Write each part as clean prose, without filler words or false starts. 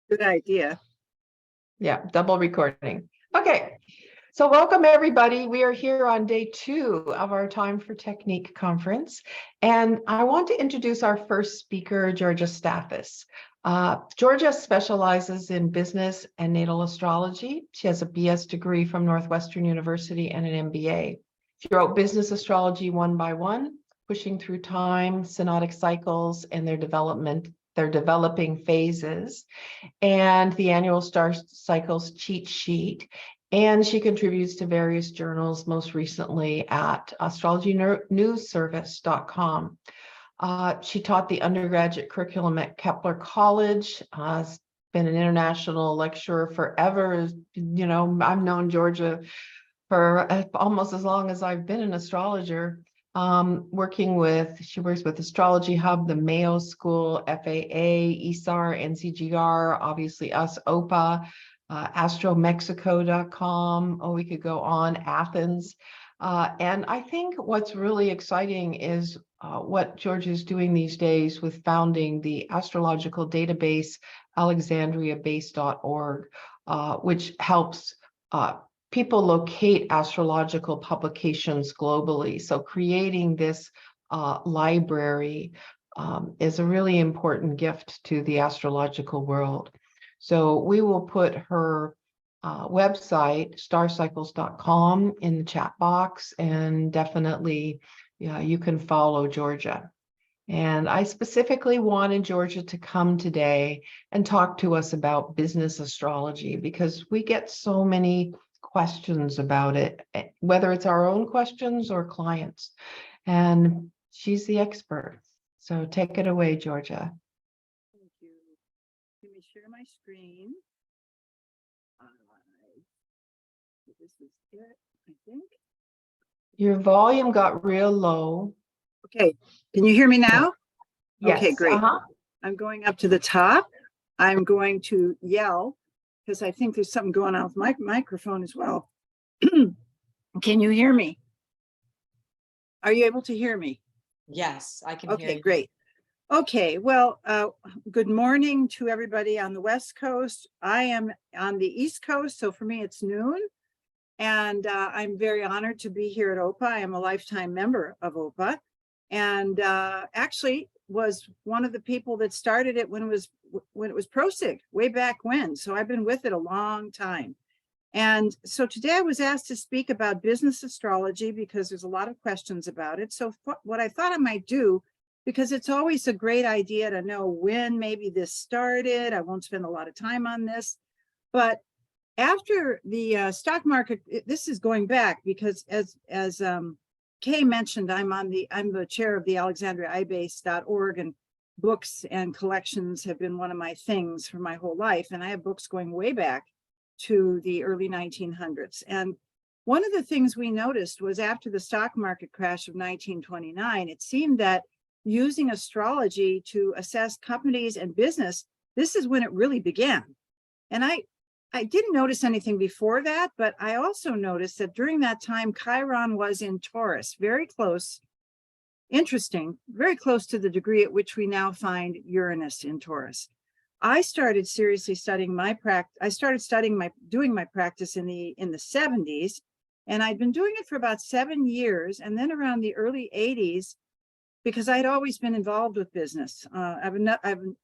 Good idea. Yeah, double recording. Okay, so welcome everybody. We are here on day 2 of our Time for Technique conference, and I want to introduce our first speaker, Georgia Stathis. Georgia specializes in business and natal astrology. She has a BS degree from Northwestern University and an MBA. She wrote Business Astrology One by One, Pushing Through Time, Synodic Cycles, and their developing phases, and the annual star cycles cheat sheet. And she contributes to various journals, most recently at astrologynewsservice.com. She taught the undergraduate curriculum at Kepler College, has been an international lecturer forever. You know, I've known Georgia for almost as long as I've been an astrologer. She works with Astrology Hub, the Mayo School, FAA, ESAR, NCGR, obviously us, OPA, astromexico.com. Oh, we could go on, Athens. And I think what's really exciting is what Georgia is doing these days with founding the astrological database, alexandriabase.org, which helps people locate astrological publications globally. So creating this library is a really important gift to the astrological world. So we will put her website, starcycles.com, in the chat box, and definitely you can follow Georgia. And I specifically wanted Georgia to come today and talk to us about business astrology, because we get so many questions about it, whether it's our own questions or clients, and she's the expert. So take it away, Georgia. Thank you. Let me share my screen. This is it, I think. Your volume got real low. Okay, can you hear me now? Yes. Okay, great. I'm going up to the top. I'm going to yell because I think there's something going on with my microphone as well. Can you hear me? Are you able to hear me? Yes, I can hear you. Okay, great. Okay, well, good morning to everybody on the West Coast. I am on the East Coast, so for me it's noon. And I'm very honored to be here at OPA. I am a lifetime member of OPA, and actually was one of the people that started it when it was ProSig way back when. So I've been with it a long time. And so today I was asked to speak about business astrology because there's a lot of questions about it. So what I thought I might do, because it's always a great idea to know when maybe this started. I won't spend a lot of time on this, but after the stock market, this is going back because as Kay mentioned, I'm the chair of the alexandriabase.org, and books and collections have been one of my things for my whole life. And I have books going way back to the early 1900s. And one of the things we noticed was after the stock market crash of 1929, it seemed that using astrology to assess companies and business, this is when it really began. And I didn't notice anything before that, but I also noticed that during that time, Chiron was in Taurus, very close, interesting, very close to the degree at which we now find Uranus in Taurus. I started seriously studying my practice. I started doing my practice in the 70s, and I'd been doing it for about 7 years. And then around the early 80s, because I'd always been involved with business, I have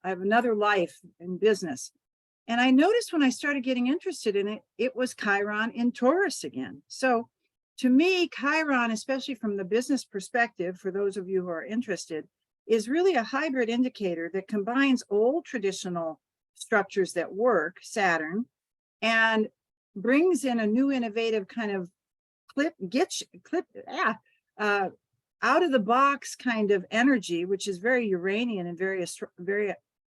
another life in business. And I noticed when I started getting interested in it, it was Chiron in Taurus again. So to me, Chiron, especially from the business perspective, for those of you who are interested, is really a hybrid indicator that combines old traditional structures that work, Saturn, and brings in a new innovative kind of out of the box kind of energy, which is very Uranian and very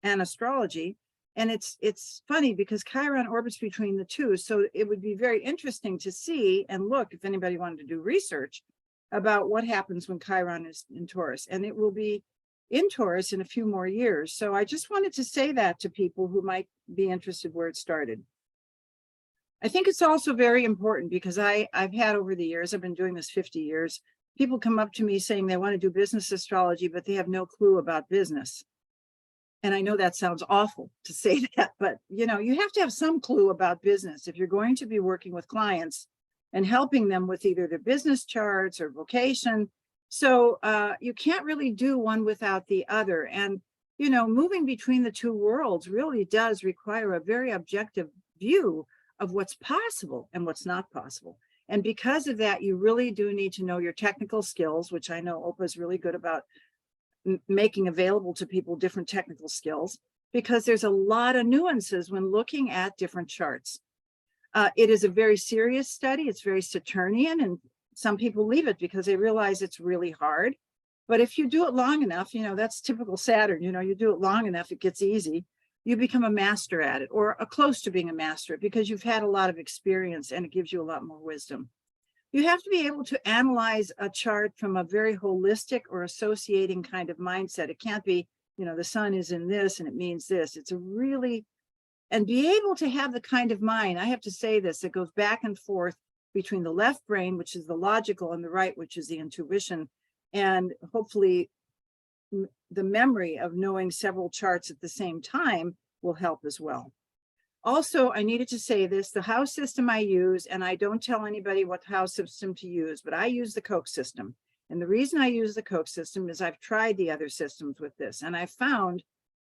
astrology. And it's funny because Chiron orbits between the two. So it would be very interesting to see and look, if anybody wanted to do research about what happens when Chiron is in Taurus. And it will be in Taurus in a few more years. So I just wanted to say that to people who might be interested where it started. I think it's also very important because I've had over the years, I've been doing this 50 years, people come up to me saying they want to do business astrology, but they have no clue about business. And I know that sounds awful to say that, but you know, you have to have some clue about business if you're going to be working with clients and helping them with either their business charts or vocation. So you can't really do one without the other. And, you know, moving between the two worlds really does require a very objective view of what's possible and what's not possible. And because of that, you really do need to know your technical skills, which I know Opa is really good about making available to people different technical skills, because there's a lot of nuances when looking at different charts. It is a very serious study. It's very Saturnian, and some people leave it because they realize it's really hard. But if you do it long enough, you know, that's typical Saturn, you know, you do it long enough, it gets easy. You become a master at it, or close to being a master, because you've had a lot of experience and it gives you a lot more wisdom. You have to be able to analyze a chart from a very holistic or associating kind of mindset. It can't be, you know, the sun is in this and it means this. It's a really, and be able to have the kind of mind, I have to say this, it goes back and forth between the left brain, which is the logical, and the right, which is the intuition. And hopefully the memory of knowing several charts at the same time will help as well. Also, I needed to say this, the house system I use, and I don't tell anybody what house system to use, but I use the Koch system. And the reason I use the Koch system is I've tried the other systems with this, and I found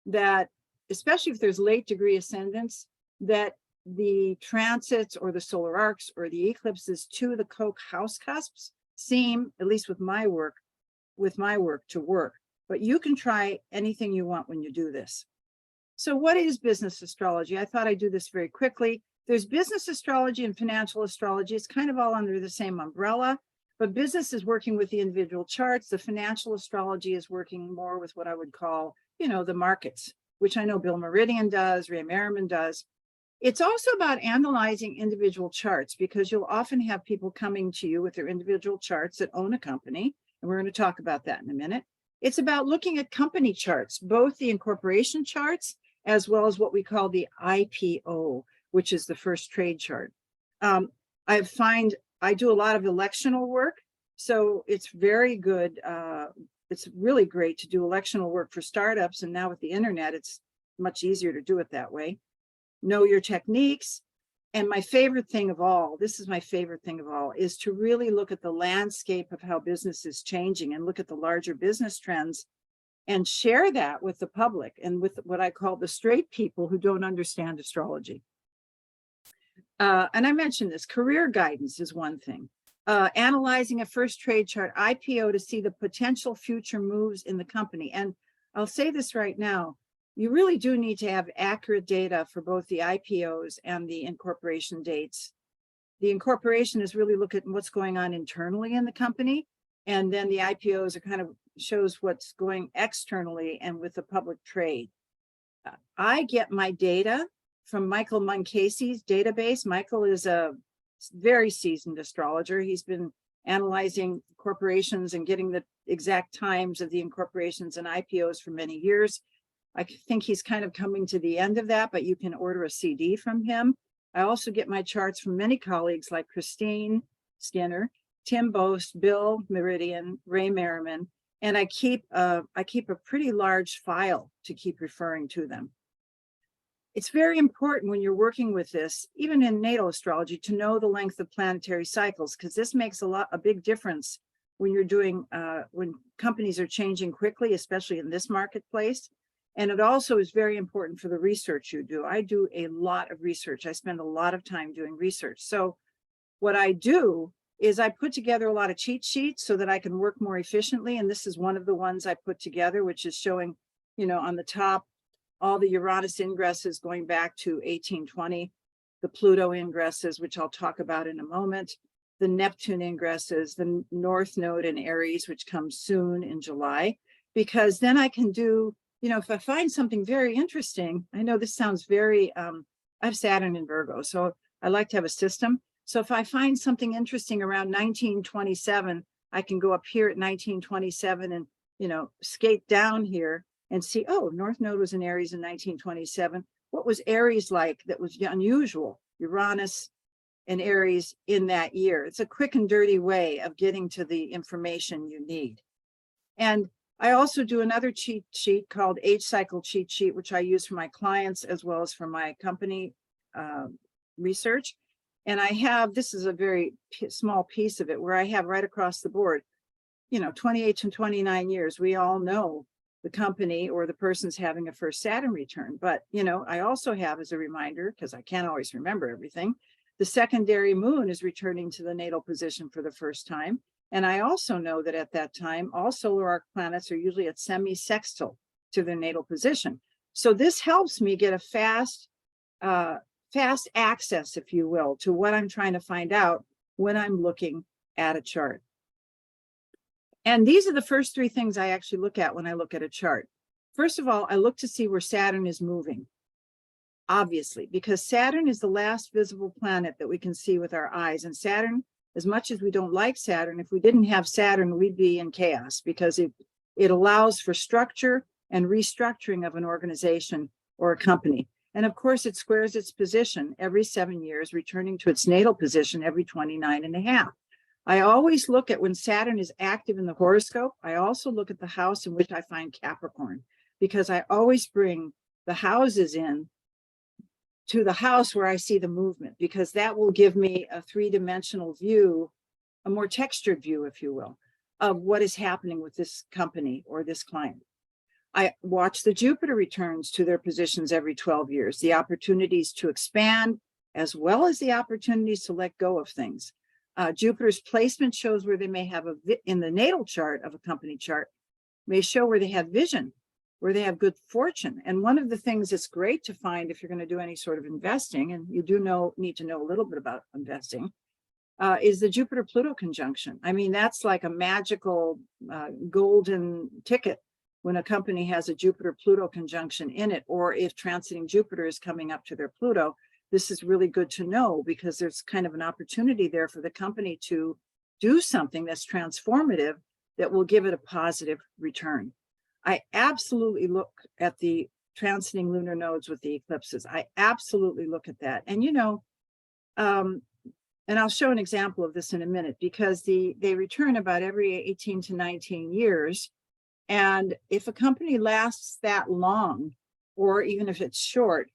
that, especially if there's late degree ascendants, that the transits or the solar arcs or the eclipses to the Koch house cusps seem, at least with my work, to work. But you can try anything you want when you do this. So what is business astrology? I thought I'd do this very quickly. There's business astrology and financial astrology. It's kind of all under the same umbrella, but business is working with the individual charts. The financial astrology is working more with what I would call, you know, the markets, which I know Bill Meridian does, Ray Merriman does. It's also about analyzing individual charts, because you'll often have people coming to you with their individual charts that own a company. And we're going to talk about that in a minute. It's about looking at company charts, both the incorporation charts as well as what we call the IPO, which is the first trade chart. I do a lot of electional work, so it's very good. It's really great to do electional work for startups. And now with the internet, it's much easier to do it that way. Know your techniques. And my favorite thing of all, this is my favorite thing of all, is to really look at the landscape of how business is changing and look at the larger business trends and share that with the public and with what I call the straight people who don't understand astrology. And I mentioned this, career guidance is one thing. Analyzing a first trade chart, IPO, to see the potential future moves in the company. And I'll say this right now, you really do need to have accurate data for both the IPOs and the incorporation dates. The incorporation is really look at what's going on internally in the company. And then the IPOs are kind of shows what's going externally and with the public trade. I get my data from Michael Munkesey's database. Michael is a very seasoned astrologer. He's been analyzing corporations and getting the exact times of the incorporations and IPOs for many years. I think he's kind of coming to the end of that, but you can order a CD from him. I also get my charts from many colleagues like Christine Skinner, Tim Boast, Bill Meridian, Ray Merriman, and I keep a pretty large file to keep referring to them. It's very important when you're working with this, even in natal astrology, to know the length of planetary cycles, because this makes a big difference when you're doing, when companies are changing quickly, especially in this marketplace. And it also is very important for the research you do. I do a lot of research. I spend a lot of time doing research. So what I do is I put together a lot of cheat sheets so that I can work more efficiently. And this is one of the ones I put together, which is showing, you know, on the top, all the Uranus ingresses going back to 1820, the Pluto ingresses, which I'll talk about in a moment, the Neptune ingresses, the North Node in Aries, which comes soon in July, because then I can do, you know, if I find something very interesting, I know this sounds very, I have Saturn in Virgo, so I like to have a system. So if I find something interesting around 1927, I can go up here at 1927 and, you know, skate down here and see, oh, North Node was in Aries in 1927. What was Aries like that was unusual? Uranus and Aries in that year. It's a quick and dirty way of getting to the information you need. And I also do another cheat sheet called Age Cycle Cheat Sheet, which I use for my clients as well as for my company research. And I have, this is a very small piece of it where I have right across the board, 28 to 29 years. We all know the company or the person's having a first Saturn return. But, I also have as a reminder, because I can't always remember everything, the secondary moon is returning to the natal position for the first time. And I also know that at that time, all solar arc planets are usually at semi-sextile to their natal position. So this helps me get a fast access, if you will, to what I'm trying to find out when I'm looking at a chart. And these are the first three things I actually look at when I look at a chart. First of all, I look to see where Saturn is moving, obviously, because Saturn is the last visible planet that we can see with our eyes. And Saturn, as much as we don't like Saturn, if we didn't have Saturn, we'd be in chaos, because it allows for structure and restructuring of an organization or a company. And of course, it squares its position every 7 years, returning to its natal position every 29 and a half. I always look at when Saturn is active in the horoscope. I also look at the house in which I find Capricorn, because I always bring the houses in to the house where I see the movement, because that will give me a three-dimensional view, a more textured view, if you will, of what is happening with this company or this client. I watch the Jupiter returns to their positions every 12 years, the opportunities to expand, as well as the opportunities to let go of things. Jupiter's placement shows where they may have in the natal chart of a company chart, may show where they have vision, where they have good fortune. And one of the things that's great to find if you're going to do any sort of investing, and you need to know a little bit about investing, is the Jupiter-Pluto conjunction. I mean, that's like a magical golden ticket when a company has a Jupiter-Pluto conjunction in it, or if transiting Jupiter is coming up to their Pluto. This is really good to know, because there's kind of an opportunity there for the company to do something that's transformative that will give it a positive return. I absolutely look at the transiting lunar nodes with the eclipses. I absolutely look at that. And, and I'll show an example of this in a minute, because they return about every 18 to 19 years. And if a company lasts that long, or even if it's short,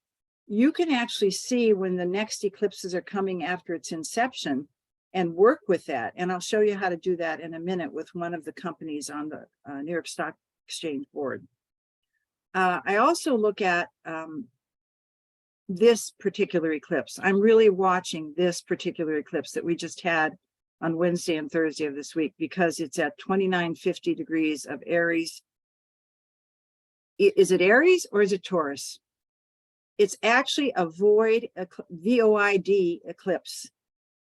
you can actually see when the next eclipses are coming after its inception and work with that. And I'll show you how to do that in a minute with one of the companies on the New York Stock Exchange board. I also look at this particular eclipse. I'm really watching this particular eclipse that we just had on Wednesday and Thursday of this week, because it's at 2950 degrees of Aries. Is it Aries or is it Taurus? It's actually a void, VOID eclipse.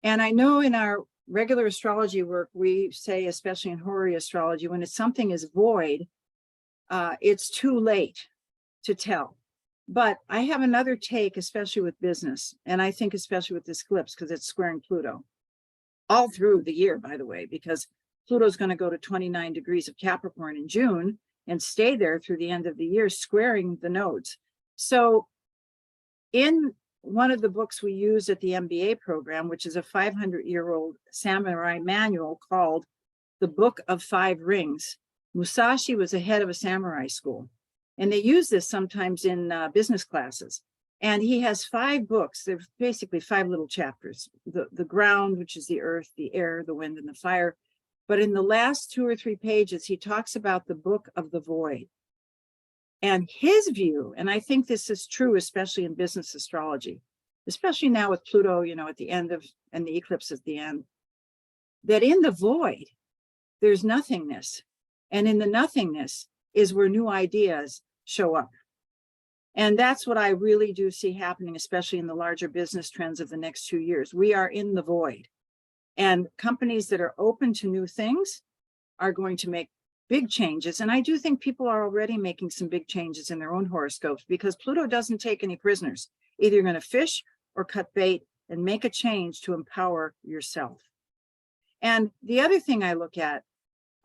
And I know in our regular astrology work, we say, especially in Hori astrology, when something is void, it's too late to tell. But I have another take, especially with business. And I think especially with this eclipse, because it's squaring Pluto all through the year, by the way, because Pluto's going to go to 29 degrees of Capricorn in June and stay there through the end of the year, squaring the nodes. So in one of the books we use at the MBA program, which is a 500-year-old samurai manual called The Book of Five Rings, Musashi was the head of a samurai school. And they use this sometimes in business classes. And he has 5 books. They're basically 5 little chapters. The ground, which is the earth, the air, the wind, and the fire. But in the last 2 or 3 pages, he talks about the book of the void. And his view, and I think this is true, especially in business astrology, especially now with Pluto, at the end of, and the eclipse at the end, that in the void, there's nothingness. And in the nothingness is where new ideas show up. And that's what I really do see happening, especially in the larger business trends of the next 2 years. We are in the void. And companies that are open to new things are going to make big changes. And I do think people are already making some big changes in their own horoscopes, because Pluto doesn't take any prisoners. Either you're going to fish or cut bait and make a change to empower yourself. And the other thing I look at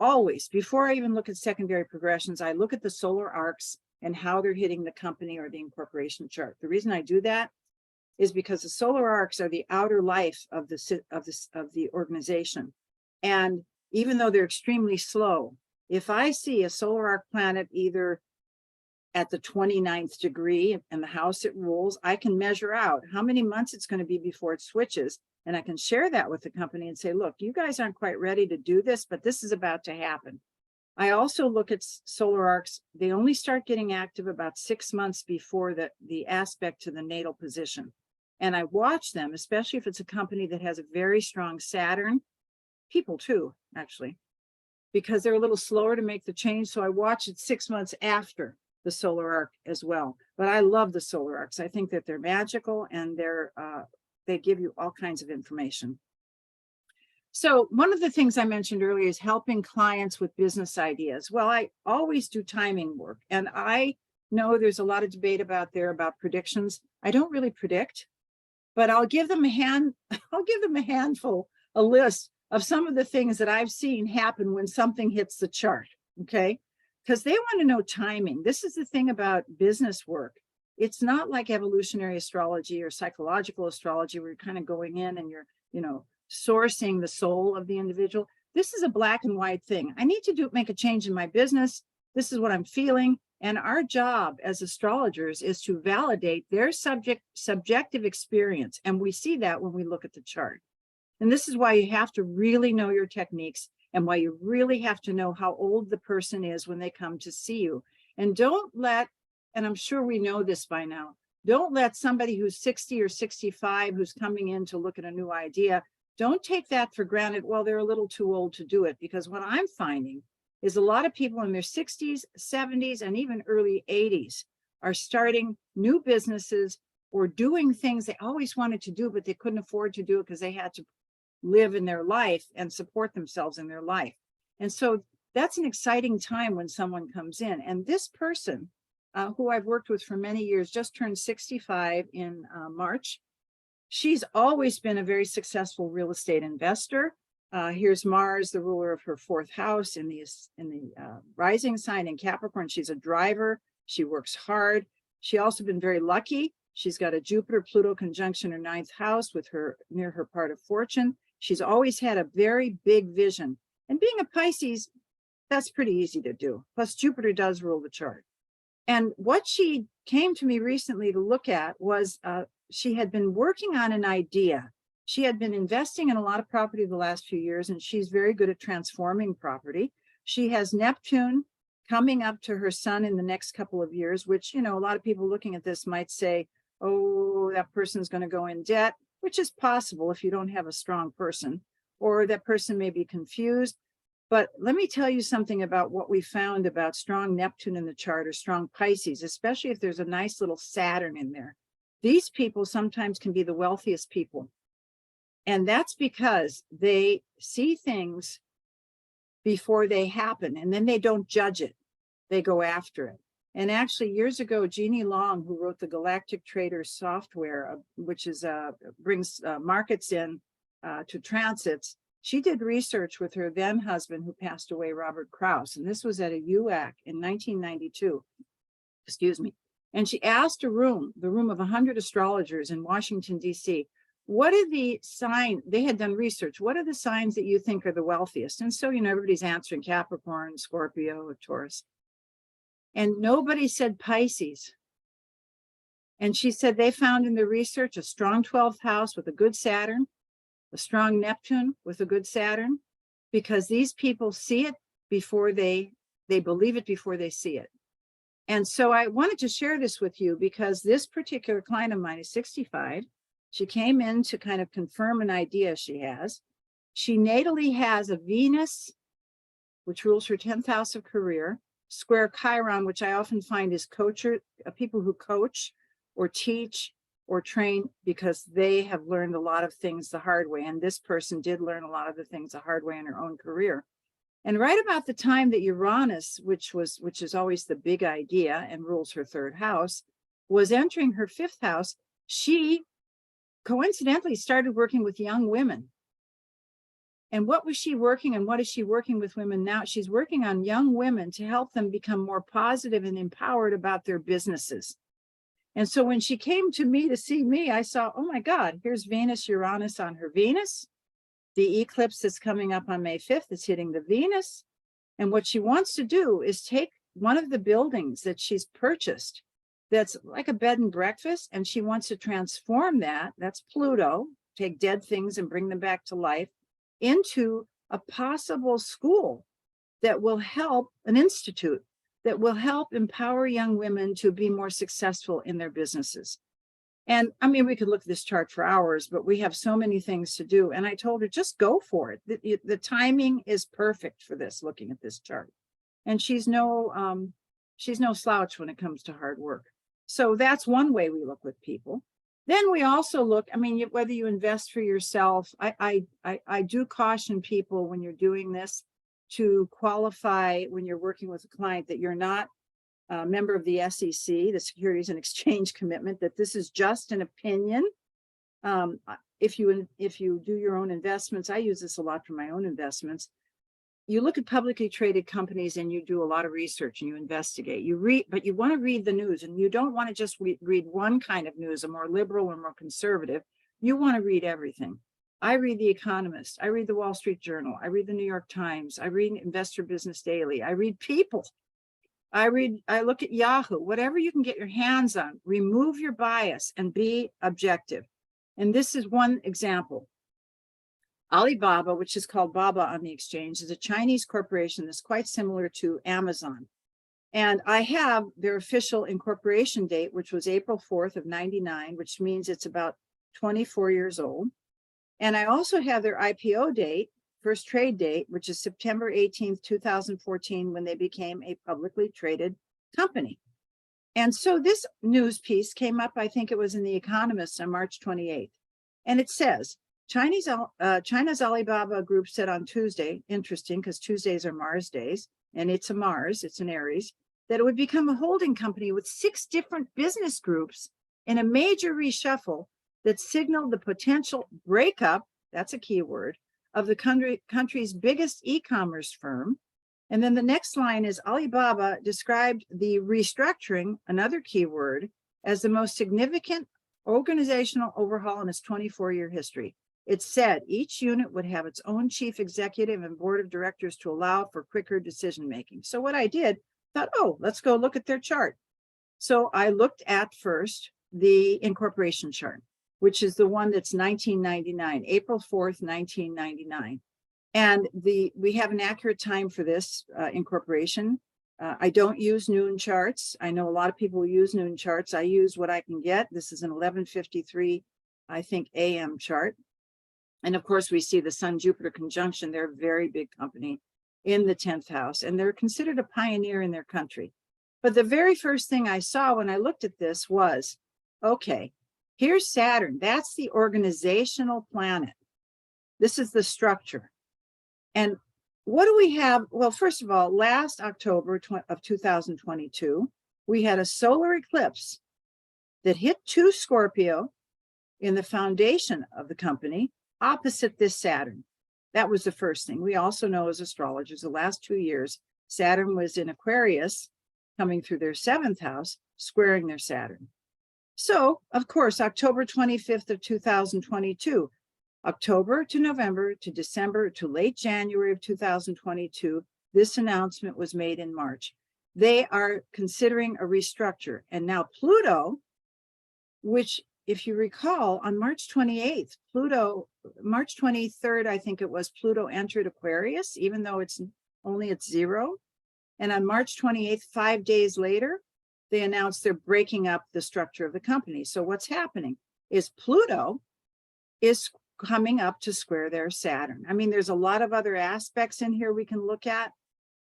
always, before I even look at secondary progressions, I look at the solar arcs and how they're hitting the company or the incorporation chart. The reason I do that is because the solar arcs are the outer life of the organization. And even though they're extremely slow, If I see a solar arc planet either at the 29th degree and the house it rules, I can measure out how many months it's going to be before it switches. And I can share that with the company and say, look, you guys aren't quite ready to do this, but this is about to happen. I also look at solar arcs. They only start getting active about 6 months before the aspect to the natal position. And I watch them, especially if it's a company that has a very strong Saturn, people too, actually, because they're a little slower to make the change. So I watch it 6 months after the solar arc as well. But I love the solar arcs. I think that they're magical and they give you all kinds of information. So one of the things I mentioned earlier is helping clients with business ideas. Well, I always do timing work, and I know there's a lot of debate about predictions. I don't really predict, but I'll give them a handful, a list of some of the things that I've seen happen when something hits the chart. Okay. Because they want to know timing. This is the thing about business work. It's not like evolutionary astrology or psychological astrology where you're kind of going in and you're, sourcing the soul of the individual. This is a black and white thing. I need to make a change in my business. This is what I'm feeling. And our job as astrologers is to validate their subjective experience. And we see that when we look at the chart. And this is why you have to really know your techniques and why you really have to know how old the person is when they come to see you. And and I'm sure we know this by now, don't let somebody who's 60 or 65 who's coming in to look at a new idea, don't take that for granted. Well, they're a little too old to do it, because what I'm finding is a lot of people in their 60s, 70s, and even early 80s are starting new businesses or doing things they always wanted to do, but they couldn't afford to do it because they had to live in their life and support themselves in their life. And so that's an exciting time when someone comes in. And this person, who I've worked with for many years, just turned 65 in March. She's always been a very successful real estate investor. Here's Mars, the ruler of her 4th house in the rising sign in Capricorn. She's a driver. She works hard. She also been very lucky. She's got a Jupiter-Pluto conjunction her 9th house with her near her part of fortune. She's always had a very big vision. And being a Pisces, that's pretty easy to do. Plus, Jupiter does rule the chart. And what she came to me recently to look at was she had been working on an idea. She had been investing in a lot of property the last few years, and she's very good at transforming property. She has Neptune coming up to her sun in the next couple of years, which, a lot of people looking at this might say, oh, that person's going to go in debt, which is possible if you don't have a strong person, or that person may be confused. But let me tell you something about what we found about strong Neptune in the chart or strong Pisces, especially if there's a nice little Saturn in there. These people sometimes can be the wealthiest people. And that's because they see things before they happen, and then they don't judge it. They go after it. And actually, years ago, Jeannie Long, who wrote the Galactic Trader software, which is brings markets in to transits, she did research with her then husband, who passed away, Robert Krauss. And this was at a UAC in 1992. Excuse me. And she asked the room of 100 astrologers in Washington, D.C., what are the signs? They had done research. What are the signs that you think are the wealthiest? And so, everybody's answering Capricorn, Scorpio, or Taurus. And nobody said Pisces. And she said they found in the research a strong 12th house with a good Saturn, a strong Neptune with a good Saturn, because these people see it before they believe it before they see it. And so I wanted to share this with you because this particular client of mine is 65. She came in to kind of confirm an idea she has. She natally has a Venus, which rules her 10th house of career, square Chiron, which I often find is people who coach or teach or train because they have learned a lot of things the hard way. And this person did learn a lot of the things the hard way in her own career. And right about the time that Uranus, which is always the big idea and rules her 3rd house, was entering her 5th house, she coincidentally started working with young women. And what was she working and what is she working with women now? She's working on young women to help them become more positive and empowered about their businesses. And so when she came to me to see me, I saw, oh my God, here's Venus, Uranus on her Venus. The eclipse that's coming up on May 5th is hitting the Venus. And what she wants to do is take one of the buildings that she's purchased that's like a bed and breakfast, and she wants to transform that, that's Pluto, take dead things and bring them back to life, into a possible school that will help, an institute that will help empower young women to be more successful in their businesses. And I mean, we could look at this chart for hours, but we have so many things to do. And I told her, just go for it. The timing is perfect for this, looking at this chart. And she's no slouch when it comes to hard work. So that's one way we look with people. Then we also look, I mean, whether you invest for yourself, I do caution people when you're doing this to qualify when you're working with a client that you're not a member of the SEC, the Securities and Exchange Commitment, that this is just an opinion. If you do your own investments, I use this a lot for my own investments. You look at publicly traded companies and you do a lot of research and you investigate. You read, but you want to read the news, and you don't want to just read one kind of news, a more liberal or more conservative. You want to read everything. I read The Economist. I read the Wall Street Journal. I read the New York Times. I read Investor Business Daily. I read People. I look at Yahoo, whatever you can get your hands on. Remove your bias and be objective. And this is one example. Alibaba, which is called Baba on the exchange, is a Chinese corporation that's quite similar to Amazon. And I have their official incorporation date, which was April 4th of 99, which means it's about 24 years old. And I also have their IPO date, first trade date, which is September 18th, 2014, when they became a publicly traded company. And so this news piece came up, I think it was in The Economist on March 28th. And it says, China's Alibaba Group said on Tuesday, interesting because Tuesdays are Mars days, and it's a Mars, it's an Aries, that it would become a holding company with 6 different business groups in a major reshuffle that signaled the potential breakup, that's a key word, of the country's biggest e-commerce firm. And then the next line is Alibaba described the restructuring, another key word, as the most significant organizational overhaul in its 24-year history. It said each unit would have its own chief executive and board of directors to allow for quicker decision-making. So what I did, thought, oh, let's go look at their chart. So I looked at first the incorporation chart, which is the one that's 1999, April 4th, 1999. And we have an accurate time for this incorporation. I don't use noon charts. I know a lot of people use noon charts. I use what I can get. This is an 11:53, I think, AM chart. And of course, we see the Sun-Jupiter conjunction. They're a very big company in the 10th house, and they're considered a pioneer in their country. But the very first thing I saw when I looked at this was, okay, here's Saturn. That's the organizational planet. This is the structure. And what do we have? Well, first of all, last October of 2022, we had a solar eclipse that hit 2 Scorpio in the foundation of the company, opposite this Saturn. That was the first thing. We also know as astrologers, the last 2 years, Saturn was in Aquarius, coming through their 7th house, squaring their Saturn. So, of course, October 25th of 2022, October to November to December to late January of 2022, this announcement was made in March. They are considering a restructure. And now Pluto, which, if you recall, on March 28th, March 23rd, I think it was, Pluto entered Aquarius, even though it's only at 0. And on March 28th, 5 days later, they announced they're breaking up the structure of the company. So what's happening is Pluto is coming up to square their Saturn. I mean, there's a lot of other aspects in here we can look at.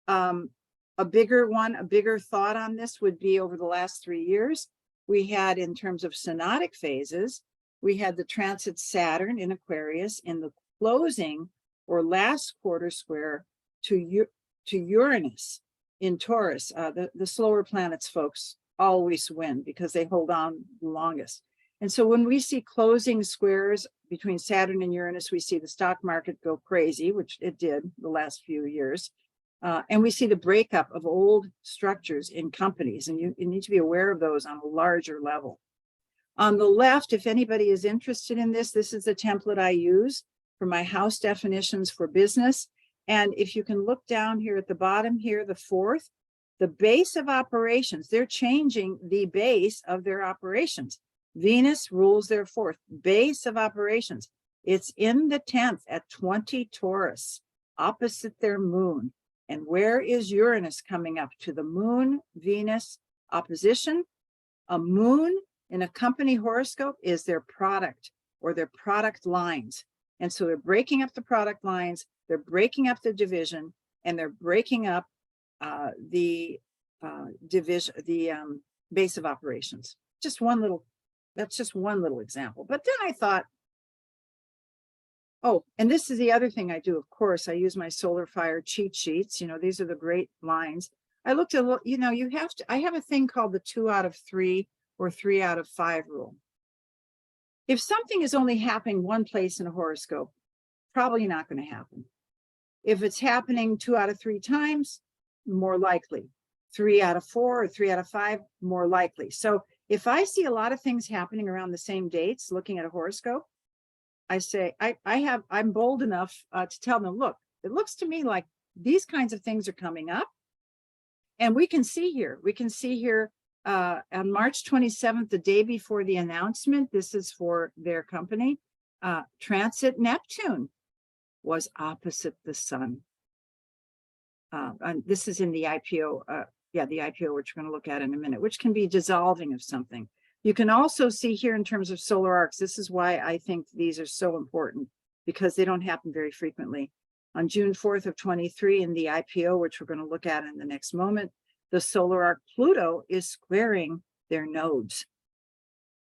A bigger thought on this would be over the last 3 years, we had, in terms of synodic phases, we had the transit Saturn in Aquarius in the closing or last quarter square to Uranus in Taurus. The slower planets, folks, always win because they hold on the longest. And so when we see closing squares between Saturn and Uranus, we see the stock market go crazy, which it did the last few years. And we see the breakup of old structures in companies, and you need to be aware of those on a larger level. On the left, if anybody is interested in this, this is the template I use for my house definitions for business. And if you can look down here at the bottom here, the fourth, the base of operations, they're changing the base of their operations. Venus rules their fourth, base of operations. It's in the 10th at 20 Taurus, opposite their moon. And where is Uranus coming up? To the moon, Venus opposition. A moon in a company horoscope is their product or their product lines. And so they're breaking up the product lines, they're breaking up the division, and they're breaking up the division, the base of operations. That's just one little example. But then I thought, oh, and this is the other thing I do. Of course, I use my solar fire cheat sheets. You know, these are the great lines. I looked at, you know, I have a thing called the 2 out of 3 or 3 out of 5 rule. If something is only happening one place in a horoscope, probably not going to happen. If it's happening 2 out of 3 times, more likely. 3 out of 4 or 3 out of 5, more likely. So if I see a lot of things happening around the same dates, looking at a horoscope, I say, I'm bold enough to tell them, look, it looks to me like these kinds of things are coming up. And we can see here on March 27th, the day before the announcement, this is for their company, transit Neptune was opposite the sun. And this is in the IPO, the IPO, which we're going to look at in a minute, which can be dissolving of something. You can also see here in terms of solar arcs, this is why I think these are so important, because they don't happen very frequently. On June 4th of 23 in the IPO, which we're going to look at in the next moment, the solar arc Pluto is squaring their nodes.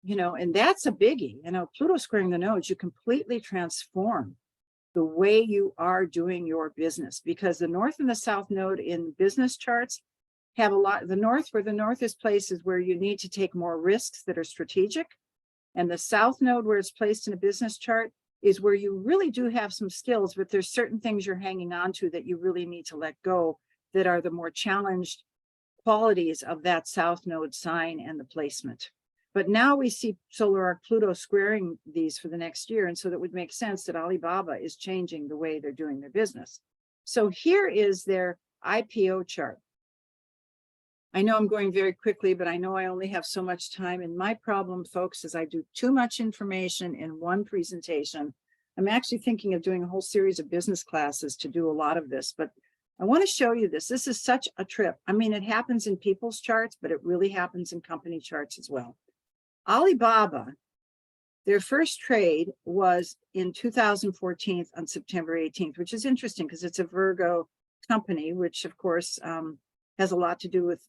You know, and that's a biggie. You know, Pluto squaring the nodes, you completely transform the way you are doing your business, because the North and the South node in business charts have a lot. Where the North is placed is where you need to take more risks that are strategic. And the South node, where it's placed in a business chart, is where you really do have some skills, but there's certain things you're hanging on to that you really need to let go, that are the more challenged qualities of that South node sign and the placement. But now we see solar arc Pluto squaring these for the next year. And so that would make sense that Alibaba is changing the way they're doing their business. So here is their IPO chart. I know I'm going very quickly, but I know I only have so much time. And my problem, folks, is I do too much information in one presentation. I'm actually thinking of doing a whole series of business classes to do a lot of this, but I want to show you this. This is such a trip. I mean, it happens in people's charts, but it really happens in company charts as well. Alibaba, their first trade was in 2014 on September 18th, which is interesting because it's a Virgo company, which of course has a lot to do with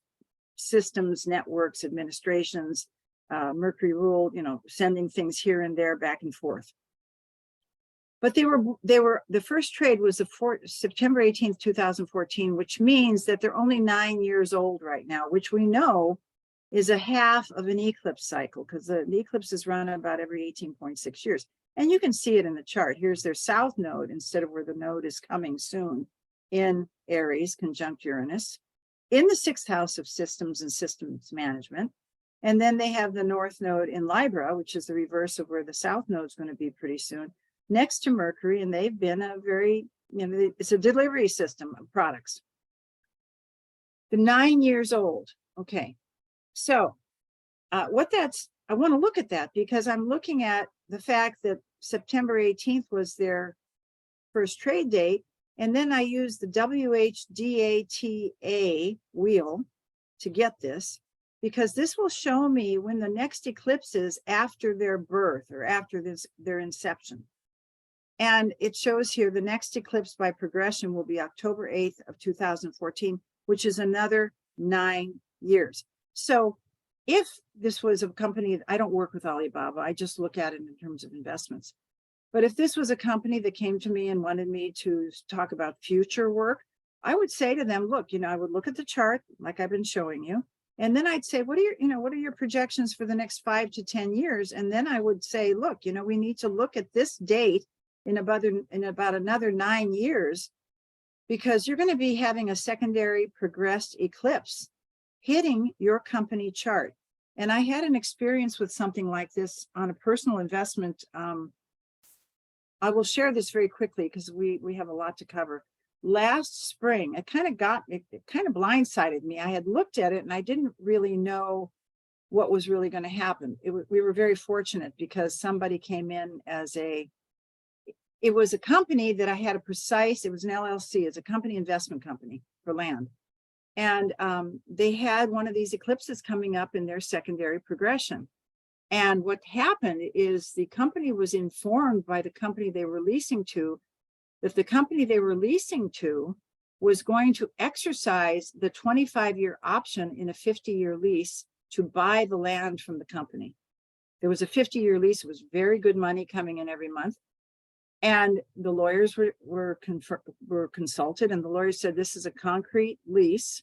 systems, networks, administrations, Mercury rule, you know, sending things here and there, back and forth. But the first trade was September 18th, 2014, which means that they're only 9 years old right now, which we know is a half of an eclipse cycle, because the eclipses run about every 18.6 years. And you can see it in the chart. Here's their South node instead of where the node is coming soon in Aries, conjunct Uranus, in the 6th house of systems and systems management. And then they have the North node in Libra, which is the reverse of where the South node is going to be pretty soon, next to Mercury. And they've been a very, you know, it's a delivery system of products. The 9 years old. Okay. So I want to look at that because I'm looking at the fact that September 18th was their first trade date. And then I used the WHDATA wheel to get this, because this will show me when the next eclipse is after their birth or after their inception. And it shows here the next eclipse by progression will be October 8th of 2014, which is another 9 years. So if this was a company, I don't work with Alibaba, I just look at it in terms of investments. But if this was a company that came to me and wanted me to talk about future work, I would say to them, look, you know, I would look at the chart like I've been showing you. And then I'd say, what are your projections for the next 5 to 10 years? And then I would say, look, you know, we need to look at this date in about another 9 years, because you're going to be having a secondary progressed eclipse hitting your company chart. And I had an experience with something like this on a personal investment. I will share this very quickly because we have a lot to cover. last spring, it kind of blindsided me. I had looked at it and I didn't really know what was really going to happen. We were very fortunate because somebody came in as it was a company that I had it was an LLC, it's a company investment company for land. And they had one of these eclipses coming up in their secondary progression. And what happened is the company was informed by the company they were leasing to that the company they were leasing to was going to exercise the 25-year option in a 50-year lease to buy the land from the company. There was a 50-year lease. It was very good money coming in every month. And the lawyers were consulted, and the lawyers said, this is a concrete lease.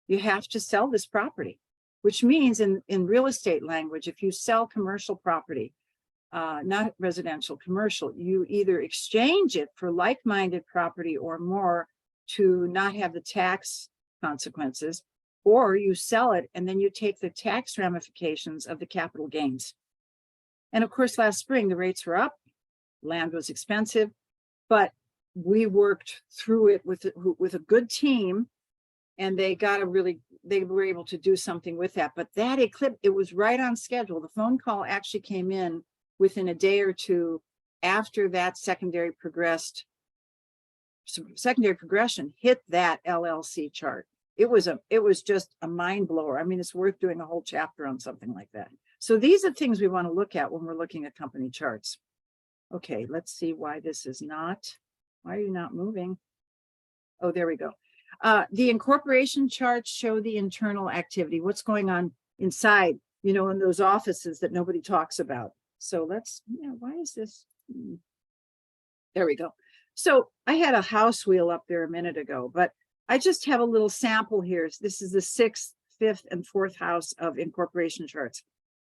You have to sell this property, which means in real estate language, if you sell commercial property, not residential, commercial, you either exchange it for like-minded property or more to not have the tax consequences, or you sell it and then you take the tax ramifications of the capital gains. And of course, last spring, the rates were up, land was expensive, but we worked through it with a good team, and they were able to do something with that. But that eclipse, it was right on schedule. The phone call actually came in within a day or two after that secondary progression hit that LLC chart. It was just a mind blower. I mean, it's worth doing a whole chapter on something like that. So these are things we want to look at when we're looking at company charts. Okay, let's see why this is not. Why are you not moving? Oh, there we go. The incorporation charts show the internal activity, what's going on inside, in those offices that nobody talks about. So why is this? There we go. So I had a house wheel up there a minute ago, but I just have a little sample here. This is the 6th, 5th, and 4th house of incorporation charts.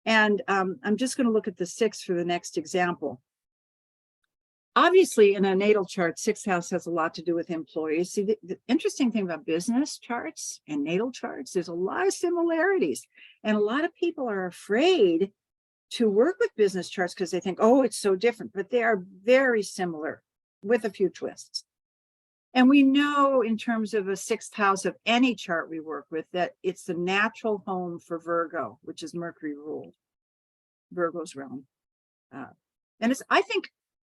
And I'm just going to look at the 6th for the next example. Obviously, in a natal chart, 6th house has a lot to do with employees. See, the interesting thing about business charts and natal charts, there's a lot of similarities. And a lot of people are afraid to work with business charts because they think, oh, it's so different. But they are very similar with a few twists. And we know in terms of a 6th house of any chart we work with that it's the natural home for Virgo, which is Mercury ruled, Virgo's realm. And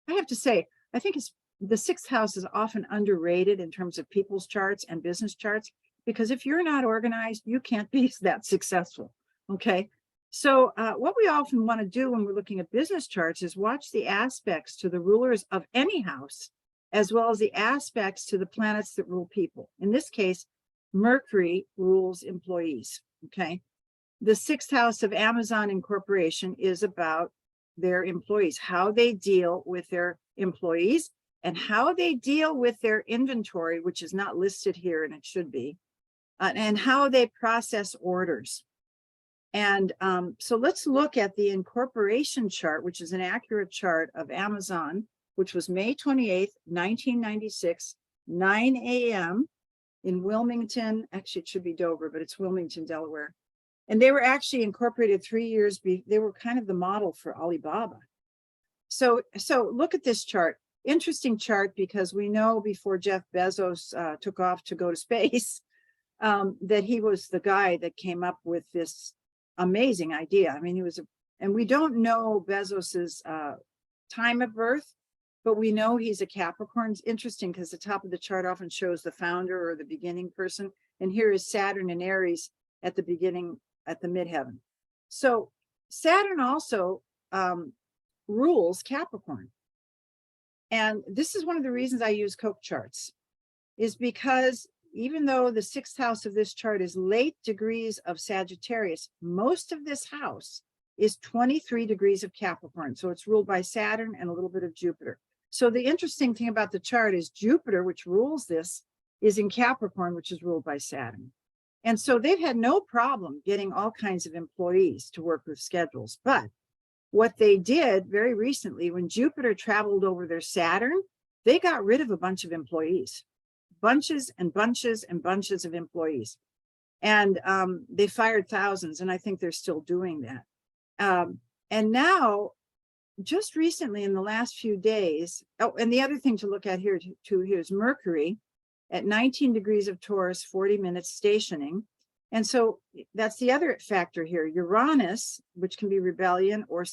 I have to say, I think the 6th house is often underrated in terms of people's charts and business charts, because if you're not organized, you can't be that successful. Okay. So what we often want to do when we're looking at business charts is watch the aspects to the rulers of any house, as well as the aspects to the planets that rule people. In this case, Mercury rules employees. Okay. The 6th house of Amazon Incorporation is about their employees, how they deal with their employees and how they deal with their inventory, which is not listed here and it should be, and how they process orders. And so let's look at the incorporation chart, which is an accurate chart of Amazon, which was May 28th, 1996, 9 a.m. in Wilmington. Actually, it should be Dover, but it's Wilmington, Delaware. And they were actually incorporated 3 years. They were kind of the model for Alibaba. So look at this chart. Interesting chart, because we know before Jeff Bezos took off to go to space, that he was the guy that came up with this amazing idea. I mean, and we don't know Bezos's time of birth, but we know he's a Capricorn. It's interesting because the top of the chart often shows the founder or the beginning person. And here is Saturn and Aries at the beginning, at the midheaven. So Saturn also rules Capricorn. And this is one of the reasons I use Koch charts, is because even though the 6th house of this chart is late degrees of Sagittarius, most of this house is 23 degrees of Capricorn. So it's ruled by Saturn and a little bit of Jupiter. So the interesting thing about the chart is Jupiter, which rules this, is in Capricorn, which is ruled by Saturn. And so they've had no problem getting all kinds of employees to work with schedules. But what they did very recently, when Jupiter traveled over their Saturn, they got rid of a bunch of employees. Bunches and bunches and bunches of employees. And they fired thousands, and I think they're still doing that. And now, just recently in the last few days, oh, and the other thing to look at here too, here's Mercury. at 19 degrees of Taurus, 40 minutes stationing. And so that's the other factor here. Uranus, which can be rebellion, or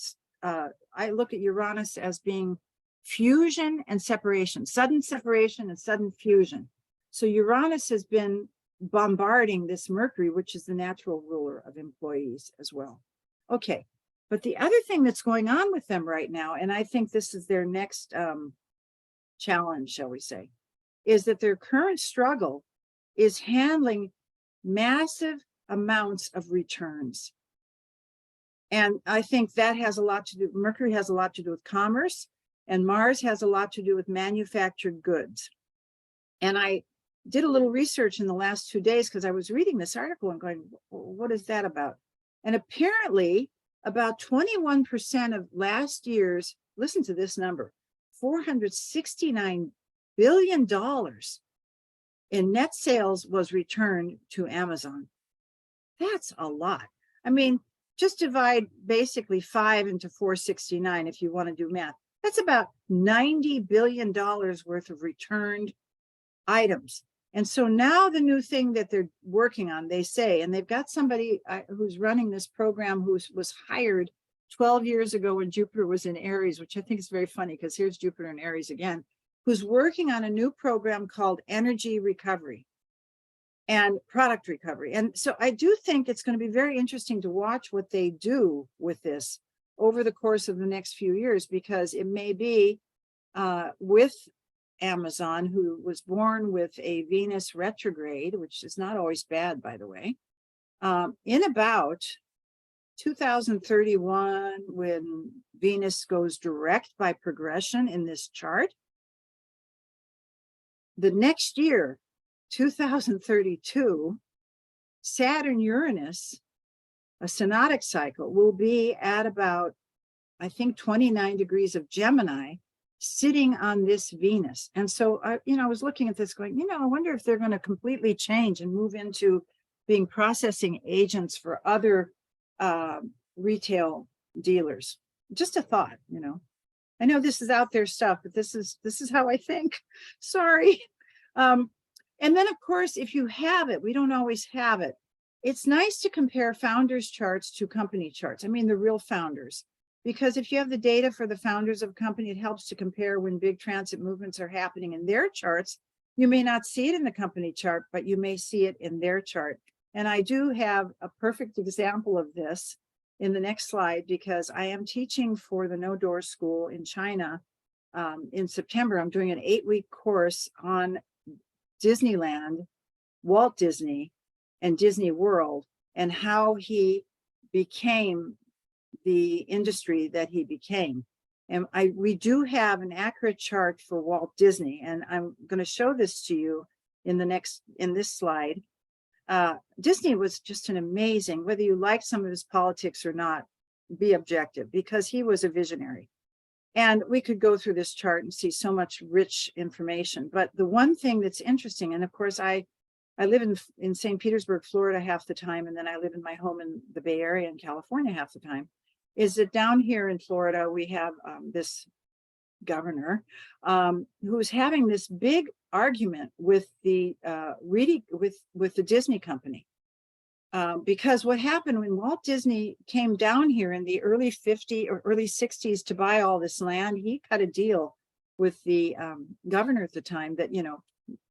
I look at Uranus as being fusion and separation, sudden separation and sudden fusion. So Uranus has been bombarding this Mercury, which is the natural ruler of employees as well. Okay, but the other thing that's going on with them right now, and I think this is their next challenge, shall we say, is that their current struggle is handling massive amounts of returns. And I think that has a lot to do, Mercury has a lot to do with commerce, and Mars has a lot to do with manufactured goods. And I did a little research in the last 2 days because I was reading this article and going, what is that about? And apparently about 21% of last year's, listen to this number, $469 billion in net sales was returned to Amazon. That's a lot. I mean, just divide basically 5 into 469 if you want to do math. That's about $90 billion worth of returned items. And so now the new thing that they're working on, they say, and they've got somebody who's running this program who was hired 12 years ago when Jupiter was in Aries, which I think is very funny because here's Jupiter in Aries again, who's working on a new program called energy recovery and product recovery. And so I do think it's going to be very interesting to watch what they do with this over the course of the next few years, because it may be with Amazon, who was born with a Venus retrograde, which is not always bad, by the way, in about 2031, when Venus goes direct by progression in this chart. The next year, 2032, Saturn Uranus, a synodic cycle, will be at about, I think, 29 degrees of Gemini, sitting on this Venus. And so, I was looking at this going, I wonder if they're going to completely change and move into being processing agents for other retail dealers. Just a thought, I know this is out there stuff, but this is how I think. Sorry. And then, of course, if you have it, we don't always have it. It's nice to compare founders charts to company charts. I mean, the real founders, because if you have the data for the founders of a company, it helps to compare when big transit movements are happening in their charts. You may not see it in the company chart, but you may see it in their chart. And I do have a perfect example of this in the next slide, because I am teaching for the No Door School in China in September. I'm doing an 8-week course on Disneyland, Walt Disney, and Disney World, and how he became the industry that he became. And we do have an accurate chart for Walt Disney, and I'm going to show this to you in this slide. Disney was just an amazing, whether you like some of his politics or not, be objective, because he was a visionary. And we could go through this chart and see so much rich information. But the one thing that's interesting, and of course, I live in St. Petersburg, Florida half the time, and then I live in my home in the Bay Area in California half the time, is that down here in Florida, we have this governor who's having this big argument with the with the Disney company. Because what happened when Walt Disney came down here in the early 50s or early 60s to buy all this land, he cut a deal with the governor at the time that,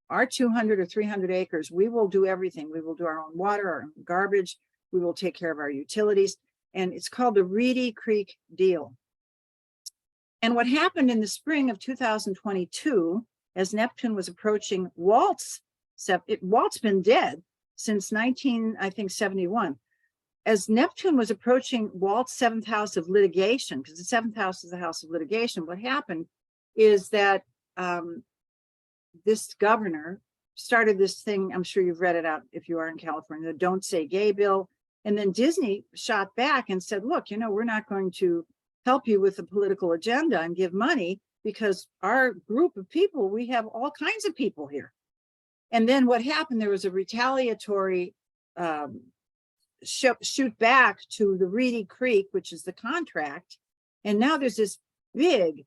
our 200 or 300 acres, we will do everything. We will do our own water, our own garbage. We will take care of our utilities. And it's called the Reedy Creek deal. And what happened in the spring of 2022, as Neptune was approaching Walt's been dead since 1971. As Neptune was approaching Walt's 7th house of litigation, because the 7th house is the house of litigation, what happened is that this governor started this thing, I'm sure you've read it out if you are in California, the Don't Say Gay bill. And then Disney shot back and said, look, we're not going to help you with the political agenda and give money, because our group of people, we have all kinds of people here. And then what happened, there was a retaliatory shoot back to the Reedy Creek, which is the contract. And now there's this big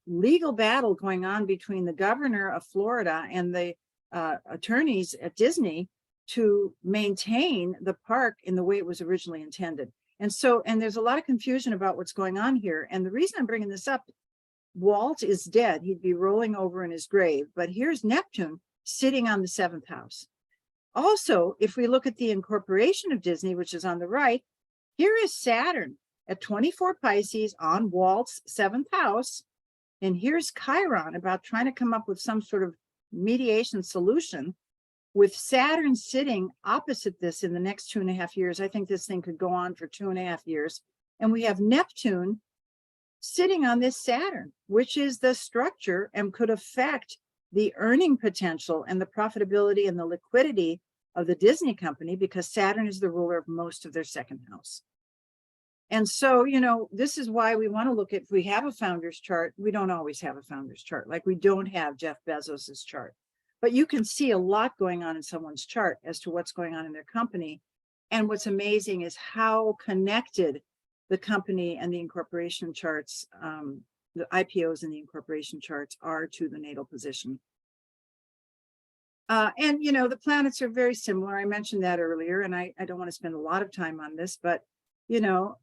legal battle going on between the governor of Florida and the attorneys at Disney to maintain the park in the way it was originally intended. And so, and there's a lot of confusion about what's going on here. And the reason I'm bringing this up, Walt is dead. He'd be rolling over in his grave, but here's Neptune sitting on the 7th house. Also, if we look at the incorporation of Disney, which is on the right, here is Saturn at 24 Pisces on Walt's 7th house. And here's Chiron about trying to come up with some sort of mediation solution with Saturn sitting opposite this in the next 2.5 years. I think this thing could go on for 2.5 years. And we have Neptune sitting on this Saturn, which is the structure and could affect the earning potential and the profitability and the liquidity of the Disney company, because Saturn is the ruler of most of their 2nd house. And so, you know, this is why we want to look at, if we have a founder's chart, we don't always have a founder's chart, like we don't have Jeff Bezos's chart. But you can see a lot going on in someone's chart as to what's going on in their company. And what's amazing is how connected the company and the incorporation charts, the IPOs and the incorporation charts are to the natal position. And, you know, the planets are very similar. I mentioned that earlier, and I don't want to spend a lot of time on this, but, you know,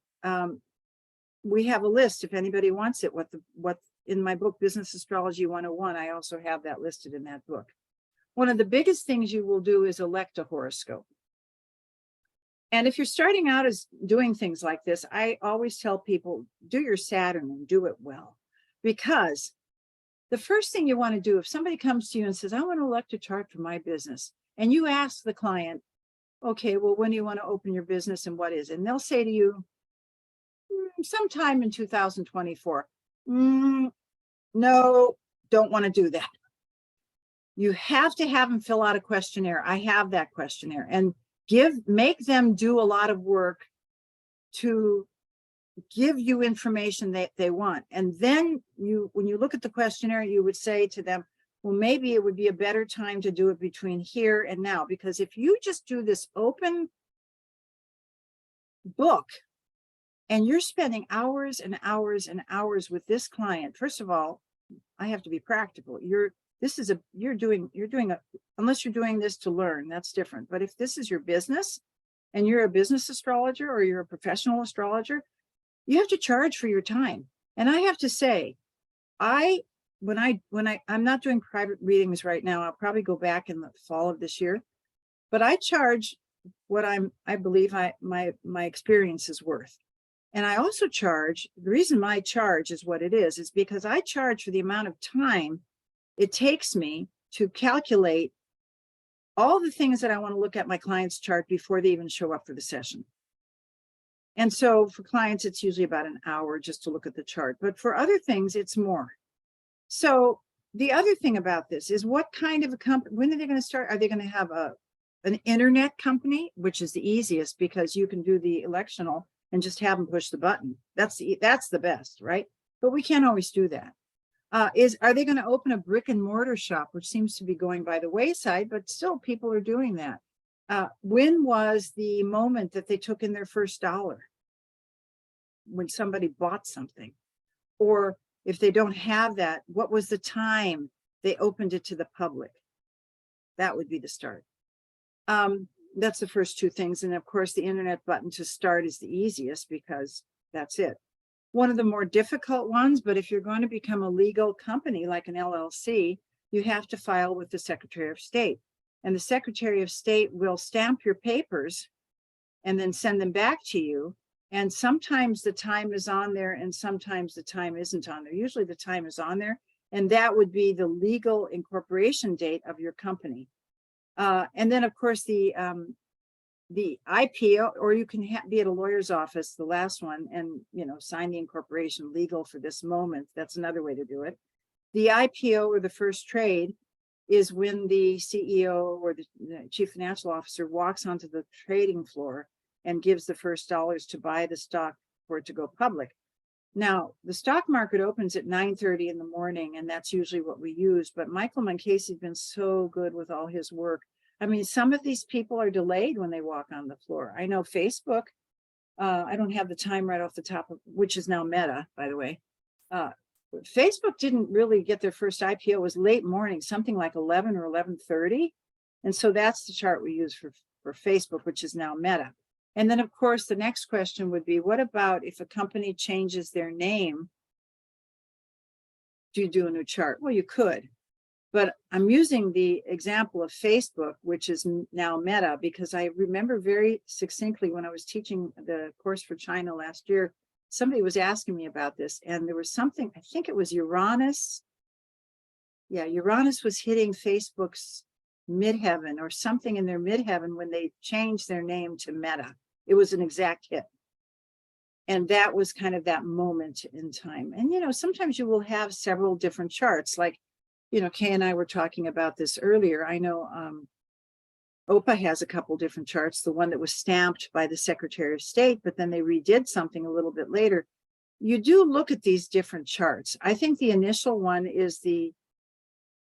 we have a list if anybody wants it, what in my book, Business Astrology 101, I also have that listed in that book. One of the biggest things you will do is elect a horoscope. And if you're starting out as doing things like this, I always tell people, do your Saturn and do it well. Because the first thing you want to do, if somebody comes to you and says, I want to elect a chart for my business, and you ask the client, okay, well, when do you want to open your business and what is it? And they'll say to you, sometime in 2024. No, don't want to do that. You have to have them fill out a questionnaire. I have that questionnaire, and make them do a lot of work to give you information that they want. And then when you look at the questionnaire, you would say to them, well, maybe it would be a better time to do it between here and now, because if you just do this open book and you're spending hours and hours and hours with this client, first of all, I have to be practical. Unless you're doing this to learn, that's different. But if this is your business and you're a business astrologer or you're a professional astrologer, you have to charge for your time. And I have to say, I'm not doing private readings right now. I'll probably go back in the fall of this year, but I charge what I believe my experience is worth. And I also charge, the reason my charge is what it is because I charge for the amount of time it takes me to calculate all the things that I want to look at my client's chart before they even show up for the session. And so for clients, it's usually about an hour just to look at the chart. But for other things, it's more. So the other thing about this is what kind of a company, when are they going to start? Are they going to have an internet company, which is the easiest because you can do the electional and just have them push the button. That's the best, right? But we can't always do that. Are they going to open a brick and mortar shop, which seems to be going by the wayside, but still people are doing that. When was the moment that they took in their first dollar? When somebody bought something. Or if they don't have that, what was the time they opened it to the public? That would be the start. That's the first two things. And of course, the internet button to start is the easiest because that's it. One of the more difficult ones, but if you're going to become a legal company like an LLC, you have to file with the Secretary of State. And the Secretary of State will stamp your papers and then send them back to you. And sometimes the time is on there and sometimes the time isn't on there. Usually the time is on there, and that would be the legal incorporation date of your company. And then of course the IPO, or you can be at a lawyer's office, the last one, and sign the incorporation legal for this moment. That's another way to do it. The IPO, or the first trade, is when the CEO or the chief financial officer walks onto the trading floor and gives the first dollars to buy the stock for it to go public. Now, the stock market opens at 9:30 in the morning, and that's usually what we use. But Michael Moncasi's been so good with all his work. I mean, some of these people are delayed when they walk on the floor. I know Facebook, I don't have the time right off the top of, which is now Meta, by the way. Facebook didn't really get their first IPO. It was late morning, something like 11 or 11:30. And so that's the chart we use for Facebook, which is now Meta. And then, of course, the next question would be, what about if a company changes their name? Do you do a new chart? Well, you could. But I'm using the example of Facebook, which is now Meta, because I remember very succinctly when I was teaching the course for China last year, somebody was asking me about this, and there was something, I think it was Uranus. Yeah, Uranus was hitting Facebook's midheaven or something in their midheaven when they changed their name to Meta. It was an exact hit. And that was kind of that moment in time. And, sometimes you will have several different charts, like, Kay and I were talking about this earlier. I know OPA has a couple different charts, the one that was stamped by the Secretary of State, but then they redid something a little bit later. You do look at these different charts. I think the initial one is the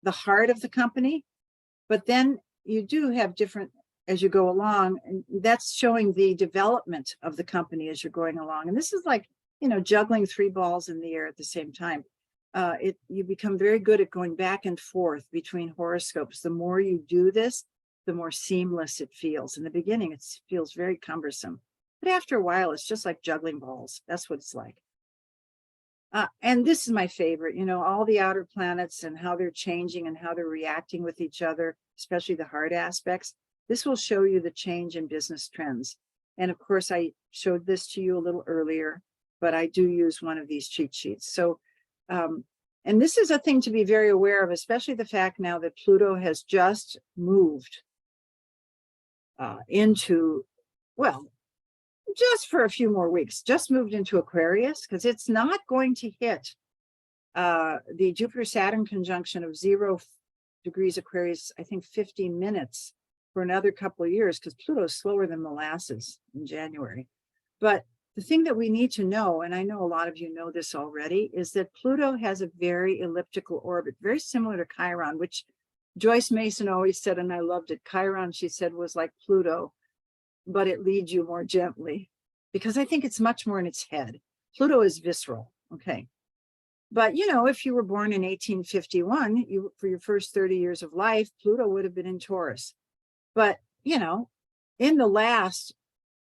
heart of the company, but then you do have different as you go along, and that's showing the development of the company as you're going along. And this is like, juggling 3 balls in the air at the same time. You become very good at going back and forth between horoscopes. The more you do this, the more seamless it feels. In the beginning, it feels very cumbersome, but after a while, it's just like juggling balls. That's what it's like. And this is my favorite, all the outer planets and how they're changing and how they're reacting with each other, especially the hard aspects. This will show you the change in business trends. And of course, I showed this to you a little earlier, but I do use one of these cheat sheets. So, and this is a thing to be very aware of, especially the fact now that Pluto has just moved into, well, just for a few more weeks, just moved into Aquarius, because it's not going to hit the Jupiter-Saturn conjunction of 0 degrees Aquarius, I think 15 minutes for another couple of years, because Pluto is slower than molasses in January. But the thing that we need to know, and I know a lot of you know this already, is that Pluto has a very elliptical orbit, very similar to Chiron, which Joyce Mason always said, and I loved it. Chiron, she said, was like Pluto, but it leads you more gently, because I think it's much more in its head. Pluto is visceral, okay? But, if you were born in 1851, for your first 30 years of life, Pluto would have been in Taurus. But, in the last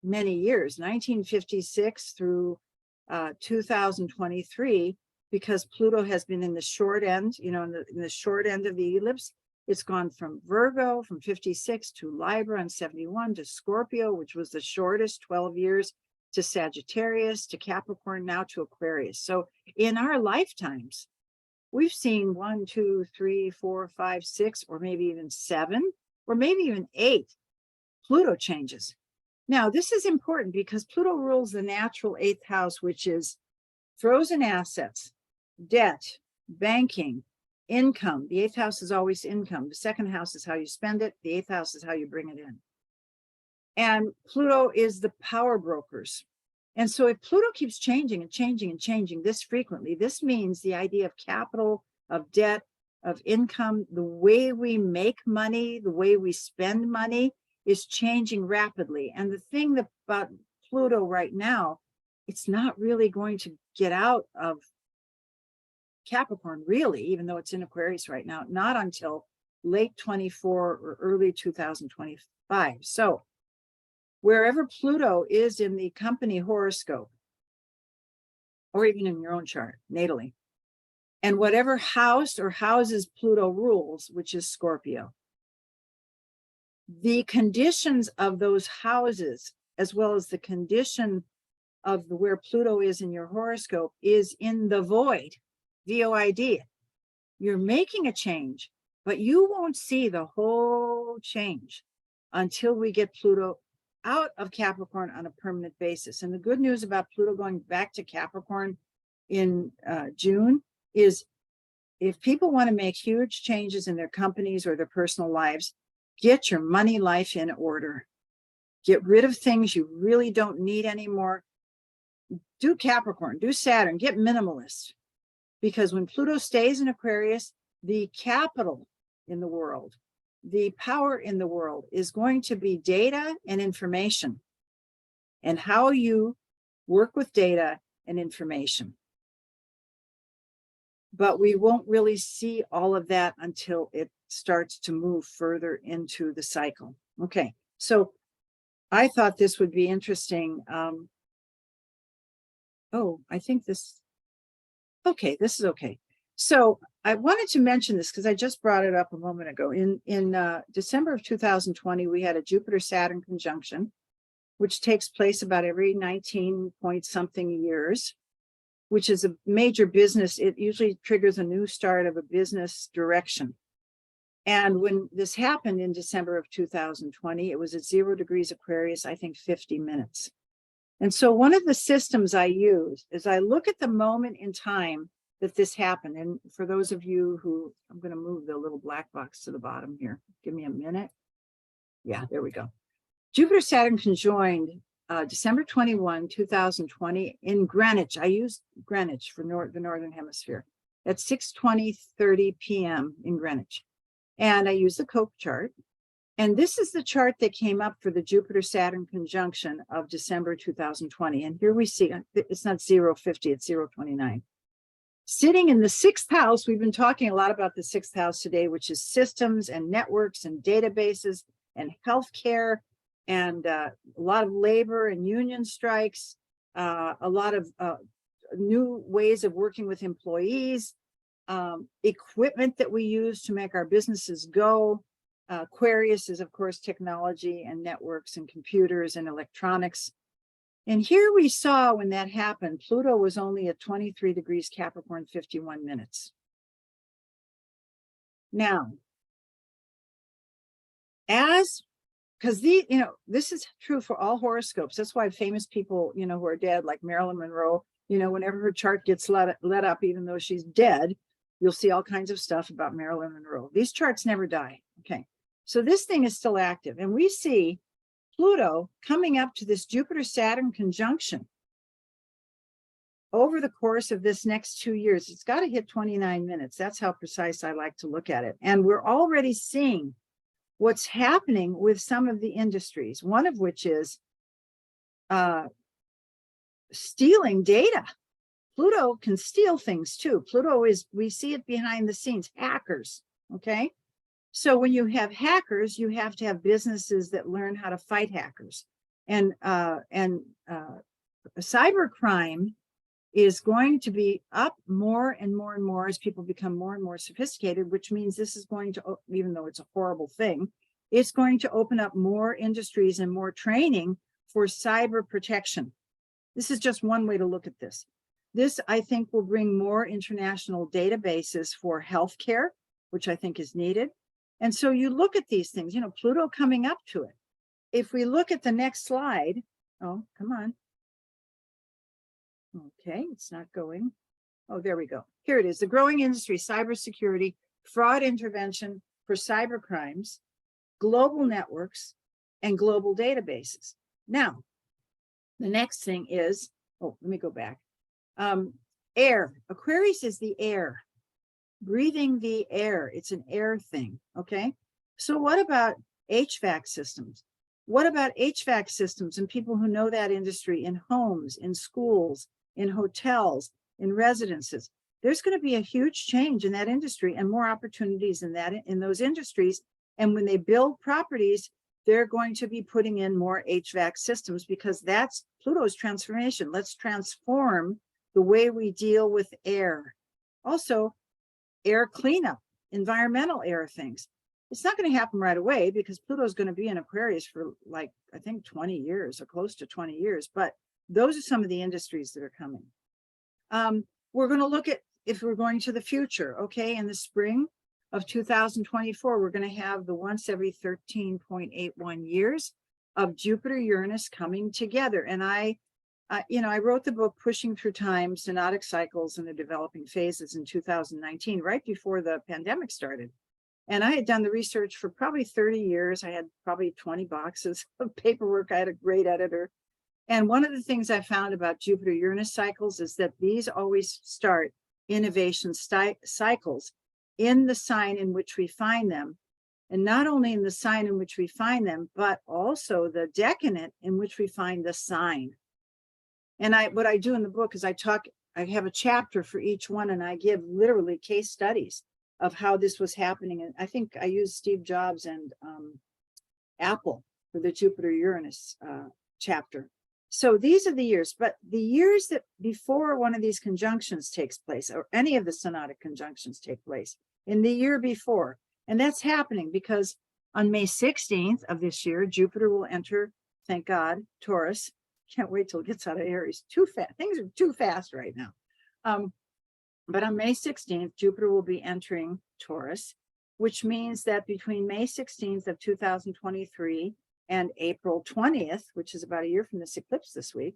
many years, 1956 through 2023, because Pluto has been in the short end, in the short end of the ellipse, it's gone from Virgo, from 56 to Libra in 71 to Scorpio, which was the shortest 12 years, to Sagittarius, to Capricorn, now to Aquarius. So in our lifetimes, we've seen 1, 2, 3, 4, 5, 6, or maybe even 7, or maybe even 8 Pluto changes. Now, this is important because Pluto rules the natural 8th house, which is frozen assets, debt, banking, income. The 8th house is always income. The 2nd house is how you spend it. The 8th house is how you bring it in. And Pluto is the power brokers. And so if Pluto keeps changing and changing and changing this frequently, this means the idea of capital, of debt, of income, the way we make money, the way we spend money is changing rapidly. And the thing about Pluto right now, it's not really going to get out of Capricorn, really, even though it's in Aquarius right now, not until late 24 or early 2025. So wherever Pluto is in the company horoscope, or even in your own chart, natally, and whatever house or houses Pluto rules, which is Scorpio, the conditions of those houses, as well as the condition of where Pluto is in your horoscope, is in the void, VOID. You're making a change, but you won't see the whole change until we get Pluto out of Capricorn on a permanent basis. And the good news about Pluto going back to Capricorn in June is, if people want to make huge changes in their companies or their personal lives, get your money life in order. Get rid of things you really don't need anymore. Do Capricorn, do Saturn, get minimalist. Because when Pluto stays in Aquarius, the capital in the world, the power in the world is going to be data and information, and how you work with data and information. but we won't really see all of that until it starts to move further into the cycle. Okay, so I thought this would be interesting. Oh, I think this, okay, this is okay. So I wanted to mention this because I just brought it up a moment ago. In December of 2020, we had a Jupiter-Saturn conjunction, which takes place about every 19 point something years, which is a major business. It usually triggers a new start of a business direction. And when this happened in December of 2020, it was at 0 degrees Aquarius, I think 50 minutes. And so one of the systems I use is I look at the moment in time that this happened. And for those of you who, I'm going to move the little black box to the bottom here. Give me a minute. Yeah, there we go. Jupiter Saturn conjoined December 21, 2020 in Greenwich. I use Greenwich for the Northern Hemisphere at 6:30 p.m. in Greenwich. And I use the Cope chart. And this is the chart that came up for the Jupiter-Saturn conjunction of December 2020. And here we see, it's not 050, it's 029. Sitting in the sixth house, we've been talking a lot about the sixth house today, which is systems and networks and databases and healthcare and a lot of labor and union strikes, a lot of new ways of working with employees, equipment that we use to make our businesses go. Aquarius is, of course, technology and networks and computers and electronics. And here we saw when that happened, Pluto was only at 23 degrees Capricorn, 51 minutes. Now, because this is true for all horoscopes. That's why famous people, who are dead, like Marilyn Monroe, whenever her chart gets let up, even though she's dead, you'll see all kinds of stuff about Marilyn Monroe. These charts never die. Okay. So this thing is still active. And we see Pluto coming up to this Jupiter-Saturn conjunction over the course of this next 2 years. It's got to hit 29 minutes. That's how precise I like to look at it. And we're already seeing what's happening with some of the industries, one of which is stealing data. Pluto can steal things too. Pluto is, we see it behind the scenes, hackers, okay? So when you have hackers, you have to have businesses that learn how to fight hackers. And cybercrime is going to be up more and more and more as people become more and more sophisticated, which means this is going to, even though it's a horrible thing, it's going to open up more industries and more training for cyber protection. This is just one way to look at this. This, I think, will bring more international databases for healthcare, which I think is needed. And so you look at these things, Pluto coming up to it. If we look at the next slide, oh, come on. Okay, it's not going. Oh, there we go. Here it is, the growing industry, cybersecurity, fraud intervention for cyber crimes, global networks, and global databases. Now, the next thing is, oh, let me go back. Air. Aquarius is the air. Breathing the air. It's an air thing. Okay. So what about HVAC systems? What about HVAC systems and people who know that industry in homes, in schools, in hotels, in residences? There's going to be a huge change in that industry and more opportunities in those industries. And when they build properties, they're going to be putting in more HVAC systems because that's Pluto's transformation. Let's transform the way we deal with air. Also, air cleanup, environmental air things. It's not going to happen right away because Pluto is going to be in Aquarius for like, I think 20 years or close to 20 years. But those are some of the industries that are coming. We're going to look at, if we're going to the future, okay, in the spring of 2024, we're going to have the once every 13.81 years of Jupiter-Uranus coming together. And I wrote the book Pushing Through Time, Synodic Cycles and the Developing Phases in 2019, right before the pandemic started. And I had done the research for probably 30 years. I had probably 20 boxes of paperwork. I had a great editor. And one of the things I found about Jupiter-Uranus cycles is that these always start innovation cycles in the sign in which we find them. And not only in the sign in which we find them, but also the decadent in which we find the sign. And what I do in the book is I have a chapter for each one, and I give literally case studies of how this was happening. And I think I used Steve Jobs and Apple for the Jupiter Uranus chapter. So these are the years, but the years that before one of these conjunctions takes place, or any of the synodic conjunctions take place, in the year before, and that's happening because on May 16th of this year, Jupiter will enter, thank God, Taurus. Can't wait till it gets out of Aries. Too fast. Things are too fast right now. But on May 16th, Jupiter will be entering Taurus, which means that between May 16th of 2023 and April 20th, which is about a year from this eclipse this week,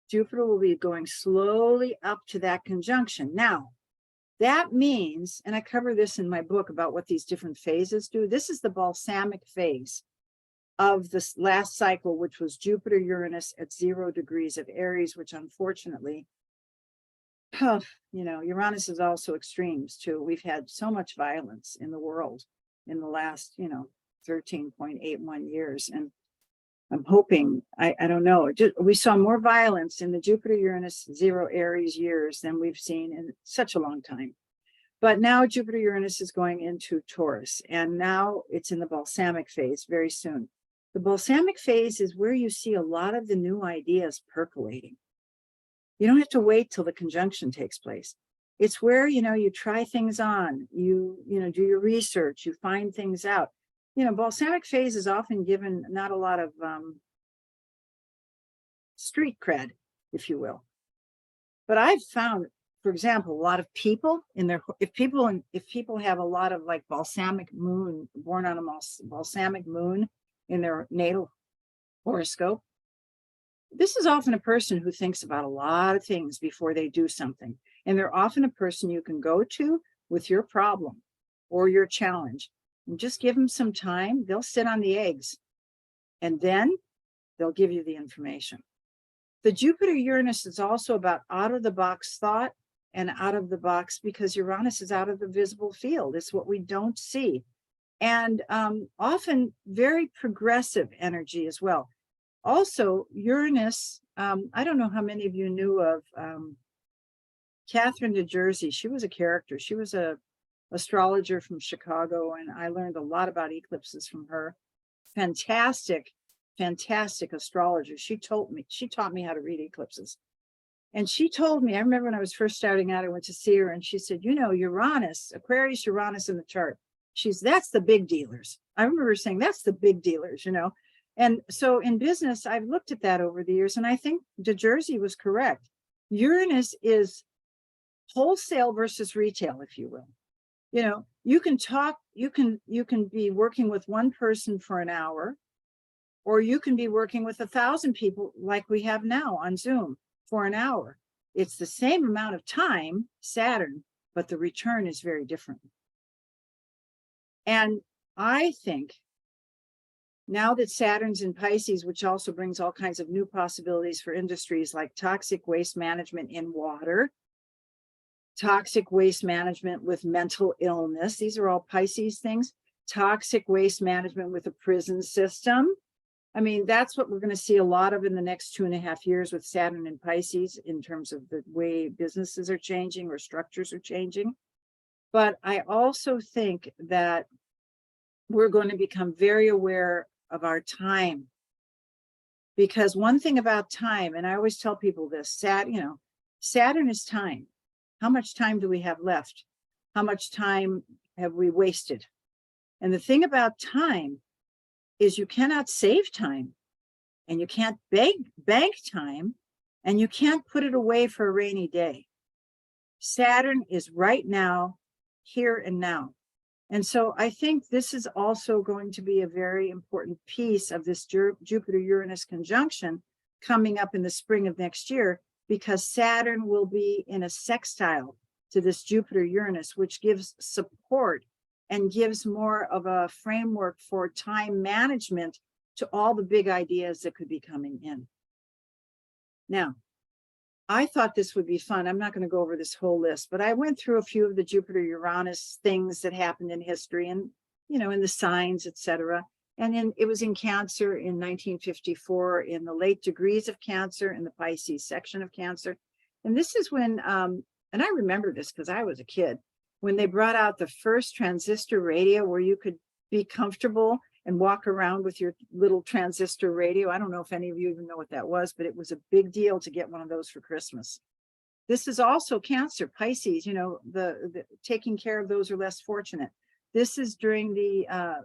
Jupiter will be going slowly up to that conjunction. Now, that means, and I cover this in my book about what these different phases do. This is the balsamic phase of this last cycle, which was Jupiter Uranus at 0 degrees of Aries, which unfortunately, Uranus is also extremes too. We've had so much violence in the world in the last, 13.81 years. And I'm hoping, I don't know, we saw more violence in the Jupiter Uranus 0 Aries years than we've seen in such a long time. But now Jupiter Uranus is going into Taurus, and now it's in the balsamic phase very soon. The balsamic phase is where you see a lot of the new ideas percolating. You don't have to wait till the conjunction takes place. It's where, you try things on, you do your research, you find things out. Balsamic phase is often given not a lot of street cred, if you will. But I've found, for example, a lot of people if people have a lot of like balsamic moon, born on a balsamic moon in their natal horoscope, this is often a person who thinks about a lot of things before they do something. And they're often a person you can go to with your problem or your challenge and just give them some time. They'll sit on the eggs and then they'll give you the information. The Jupiter Uranus is also about out of the box thought and out of the box, because Uranus is out of the visible field. It's what we don't see. And often very progressive energy as well. Also, Uranus, I don't know how many of you knew of Catherine de Jersey. She was a character. She was a astrologer from Chicago, and I learned a lot about eclipses from her. Fantastic astrologer. She taught me how to read eclipses. And she told me, I remember when I was first starting out, I went to see her and she said, Uranus, Aquarius, Uranus in the chart. That's the big dealers. I remember saying, that's the big dealers, And so in business, I've looked at that over the years, and I think de Jersey was correct. Uranus is wholesale versus retail, if you will. You can talk, you can be working with one person for an hour, or you can be working with 1,000 people like we have now on Zoom for an hour. It's the same amount of time, Saturn, but the return is very different. And I think now that Saturn's in Pisces, which also brings all kinds of new possibilities for industries like toxic waste management in water, toxic waste management with mental illness. These are all Pisces things. Toxic waste management with a prison system. I mean, that's what we're going to see a lot of in the next 2.5 years with Saturn and Pisces in terms of the way businesses are changing or structures are changing. But I also think that we're going to become very aware of our time. Because one thing about time, and I always tell people this, Saturn is time. How much time do we have left? How much time have we wasted? And the thing about time is you cannot save time, and you can't bank time, and you can't put it away for a rainy day. Saturn is right now, here and now. And so I think this is also going to be a very important piece of this Jupiter-Uranus conjunction coming up in the spring of next year, because Saturn will be in a sextile to this Jupiter-Uranus, which gives support and gives more of a framework for time management to all the big ideas that could be coming in. Now, I thought this would be fun. I'm not going to go over this whole list, but I went through a few of the Jupiter-Uranus things that happened in history and, in the signs, etc. And it was in Cancer in 1954, in the late degrees of Cancer, in the Pisces section of Cancer. And this is when, and I remember this because I was a kid, when they brought out the first transistor radio where you could be comfortable and walk around with your little transistor radio. I don't know if any of you even know what that was, but it was a big deal to get one of those for Christmas. This is also Cancer, Pisces, you know, the taking care of those who are less fortunate. This is during the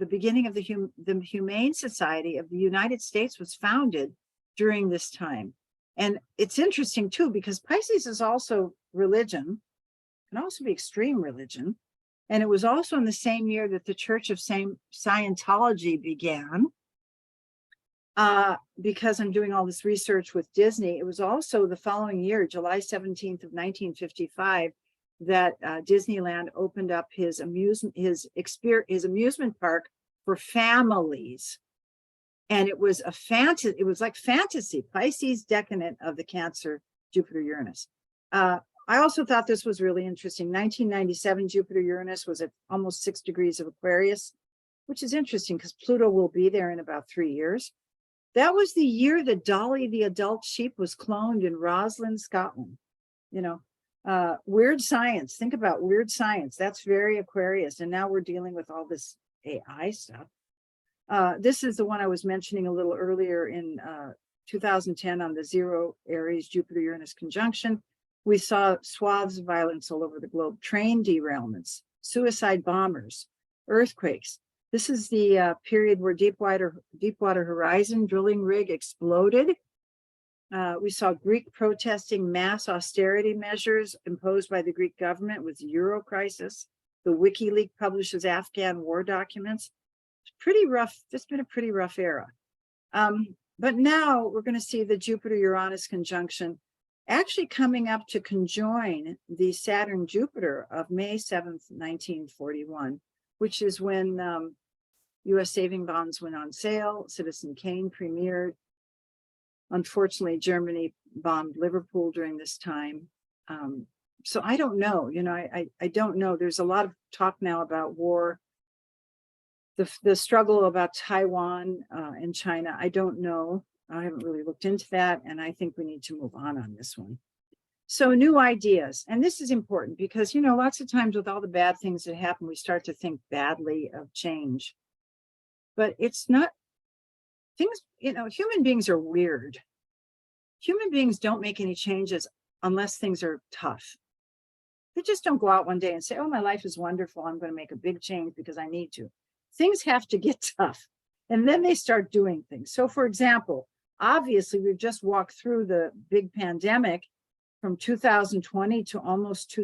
beginning of the Humane Society of the United States was founded during this time. And it's interesting too, because Pisces is also religion, can also be extreme religion. And it was also in the same year that the Church of Scientology began. Because I'm doing all this research with Disney, it was also the following year, July 17th of 1955, that Disneyland opened up his amusement park for families. And it was it was like fantasy, Pisces decadent of the Cancer, Jupiter, Uranus. I also thought this was really interesting. 1997, Jupiter, Uranus was at almost 6 degrees of Aquarius, which is interesting because Pluto will be there in about 3 years. That was the year that Dolly, the adult sheep, was cloned in Roslyn, Scotland. You know, weird science. Think about weird science. That's very Aquarius. And now we're dealing with all this AI stuff. This is the one I was mentioning a little earlier in 2010 on the 0 Aries Jupiter Uranus conjunction. We saw swaths of violence all over the globe, train derailments, suicide bombers, earthquakes. This is the period where Deepwater Horizon drilling rig exploded. We saw Greek protesting mass austerity measures imposed by the Greek government with Euro crisis. The WikiLeaks publishes Afghan war documents. It's pretty rough. It's been a pretty rough era. But now we're going to see the Jupiter-Uranus conjunction actually coming up to conjoin the Saturn-Jupiter of May 7th, 1941, which is when U.S. saving bonds went on sale, Citizen Kane premiered. Unfortunately, Germany bombed Liverpool during this time. So I don't know, you know, I don't know. There's a lot of talk now about war, the struggle about Taiwan and China. I don't know. I haven't really looked into that, and I think we need to move on this one. So new ideas, and this is important because, you know, lots of times with all the bad things that happen, we start to think badly of change. But it's not things, you know, human beings are weird. Human beings don't make any changes unless things are tough. They just don't go out one day and say, oh, my life is wonderful, I'm going to make a big change because I need to. Things have to get tough, and then they start doing things. So for example, obviously we've just walked through the big pandemic from 2020 to almost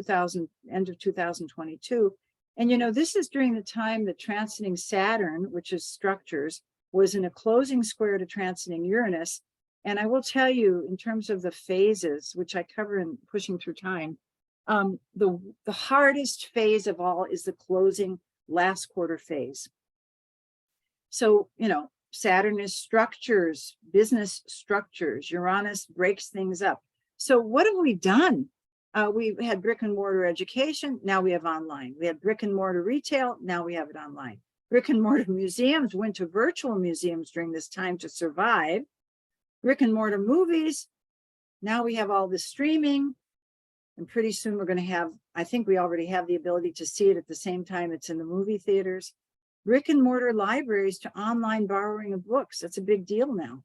end of 2022. And, you know, this is during the time that transiting Saturn, which is structures, was in a closing square to transiting Uranus. And I will tell you, in terms of the phases, which I cover in Pushing Through Time, the hardest phase of all is the closing last quarter phase. So, you know, Saturn is structures, business structures. Uranus breaks things up. So what have we done? We had brick and mortar education. Now we have online. We had brick and mortar retail. Now we have it online. Brick and mortar museums went to virtual museums during this time to survive. Brick and mortar movies. Now we have all this streaming. And pretty soon we're going to have, I think we already have the ability to see it at the same time it's in the movie theaters. Brick and mortar libraries to online borrowing of books. That's a big deal now.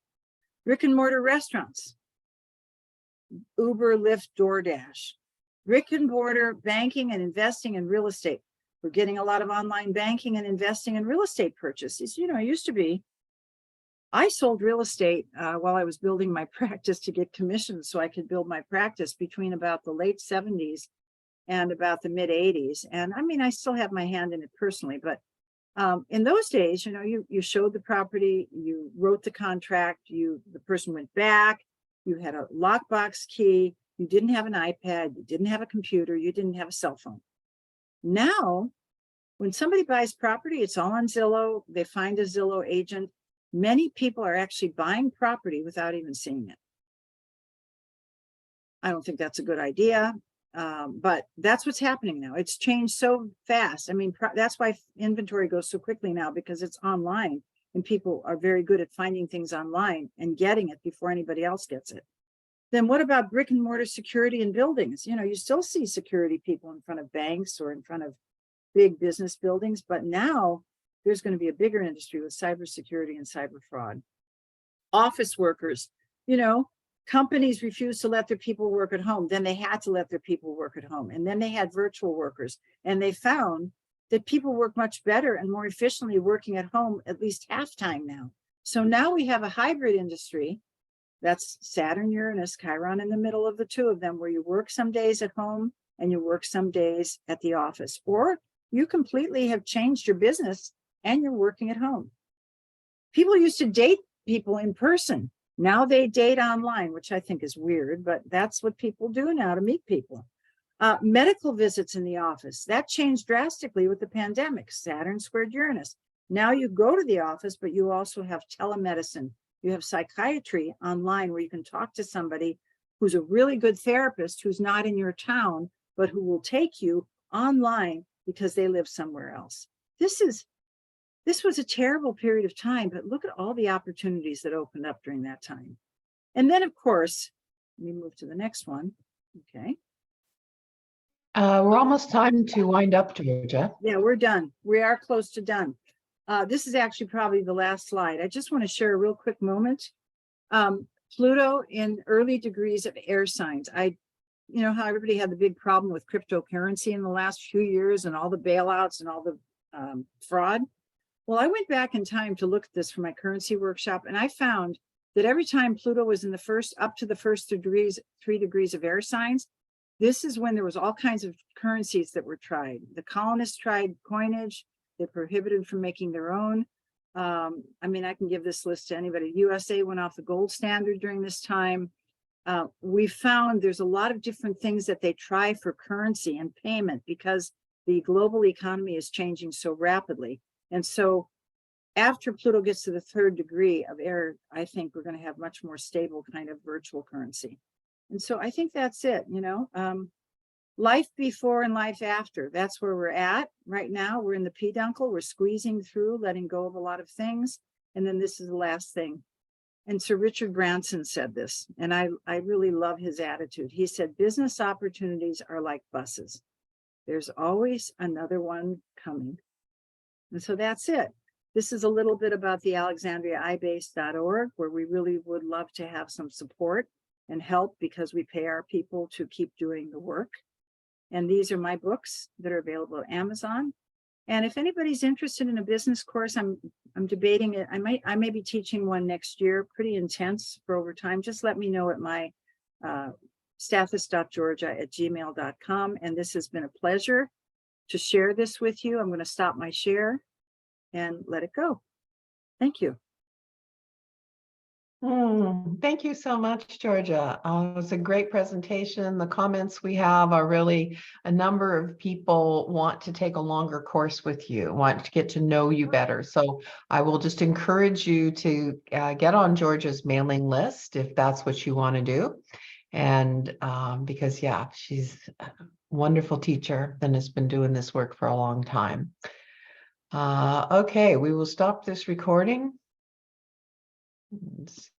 Brick and mortar restaurants. Uber, Lyft, DoorDash. Brick and mortar banking and investing in real estate. We're getting a lot of online banking and investing in real estate purchases. You know, it used to be, I sold real estate while I was building my practice to get commissions so I could build my practice between about the late 70s and about the mid 80s. And I mean, I still have my hand in it personally, but in those days, you know, you showed the property, you wrote the contract, the person went back, you had a lockbox key, you didn't have an iPad, you didn't have a computer, you didn't have a cell phone. Now, when somebody buys property, it's all on Zillow, they find a Zillow agent. Many people are actually buying property without even seeing it. I don't think that's a good idea. But that's what's happening now. It's changed so fast. I mean, that's why inventory goes so quickly now, because it's online and people are very good at finding things online and getting it before anybody else gets it. Then what about brick and mortar security in buildings? You know, you still see security people in front of banks or in front of big business buildings, but now there's going to be a bigger industry with cybersecurity and cyber fraud. Office workers, you know, companies refused to let their people work at home. Then they had to let their people work at home. And then they had virtual workers. And they found that people work much better and more efficiently working at home at least half time now. So now we have a hybrid industry. That's Saturn, Uranus, Chiron in the middle of the two of them, where you work some days at home and you work some days at the office, or you completely have changed your business and you're working at home. People used to date people in person. Now they date online, which I think is weird, but that's what people do now to meet people. Medical visits in the office, that changed drastically with the pandemic. Saturn squared Uranus. Now you go to the office, but you also have telemedicine. You have psychiatry online where you can talk to somebody who's a really good therapist who's not in your town, but who will take you online because they live somewhere else. This was a terrible period of time, but look at all the opportunities that opened up during that time. And then, of course, let me move to the next one. Okay. We're almost time to wind up, Georgia. Yeah, we're done. We are close to done. This is actually probably the last slide. I just want to share a real quick moment. Pluto in early degrees of air signs. You know how everybody had the big problem with cryptocurrency in the last few years and all the bailouts and all the fraud? Well, I went back in time to look at this for my currency workshop, and I found that every time Pluto was in the first, up to the first 3 degrees of air signs, this is when there was all kinds of currencies that were tried. The colonists tried coinage. They prohibited from making their own. I mean, I can give this list to anybody. USA went off the gold standard during this time. We found there's a lot of different things that they try for currency and payment because the global economy is changing so rapidly. And so after Pluto gets to the 3rd degree of air, I think we're going to have much more stable kind of virtual currency. And so I think that's it, you know, life before and life after. That's where we're at right now. We're in the peduncle. We're squeezing through, letting go of a lot of things. And then this is the last thing. And Sir Richard Branson said this, and I really love his attitude. He said, business opportunities are like buses. There's always another one coming. And so that's it. This is a little bit about the AlexandriaIBase.org, where we really would love to have some support and help because we pay our people to keep doing the work. And these are my books that are available at Amazon. And if anybody's interested in a business course, I'm debating it. I may be teaching one next year, pretty intense for over time. Just let me know at my stathis.georgia@gmail.com. And this has been a pleasure to share this with you. I'm going to stop my share and let it go. Thank you. Thank you so much, Georgia. It was a great presentation. The comments we have are really a number of people want to take a longer course with you, want to get to know you better. So I will just encourage you to get on Georgia's mailing list if that's what you want to do. And because, yeah, she's a wonderful teacher and has been doing this work for a long time. Okay, we will stop this recording. Let's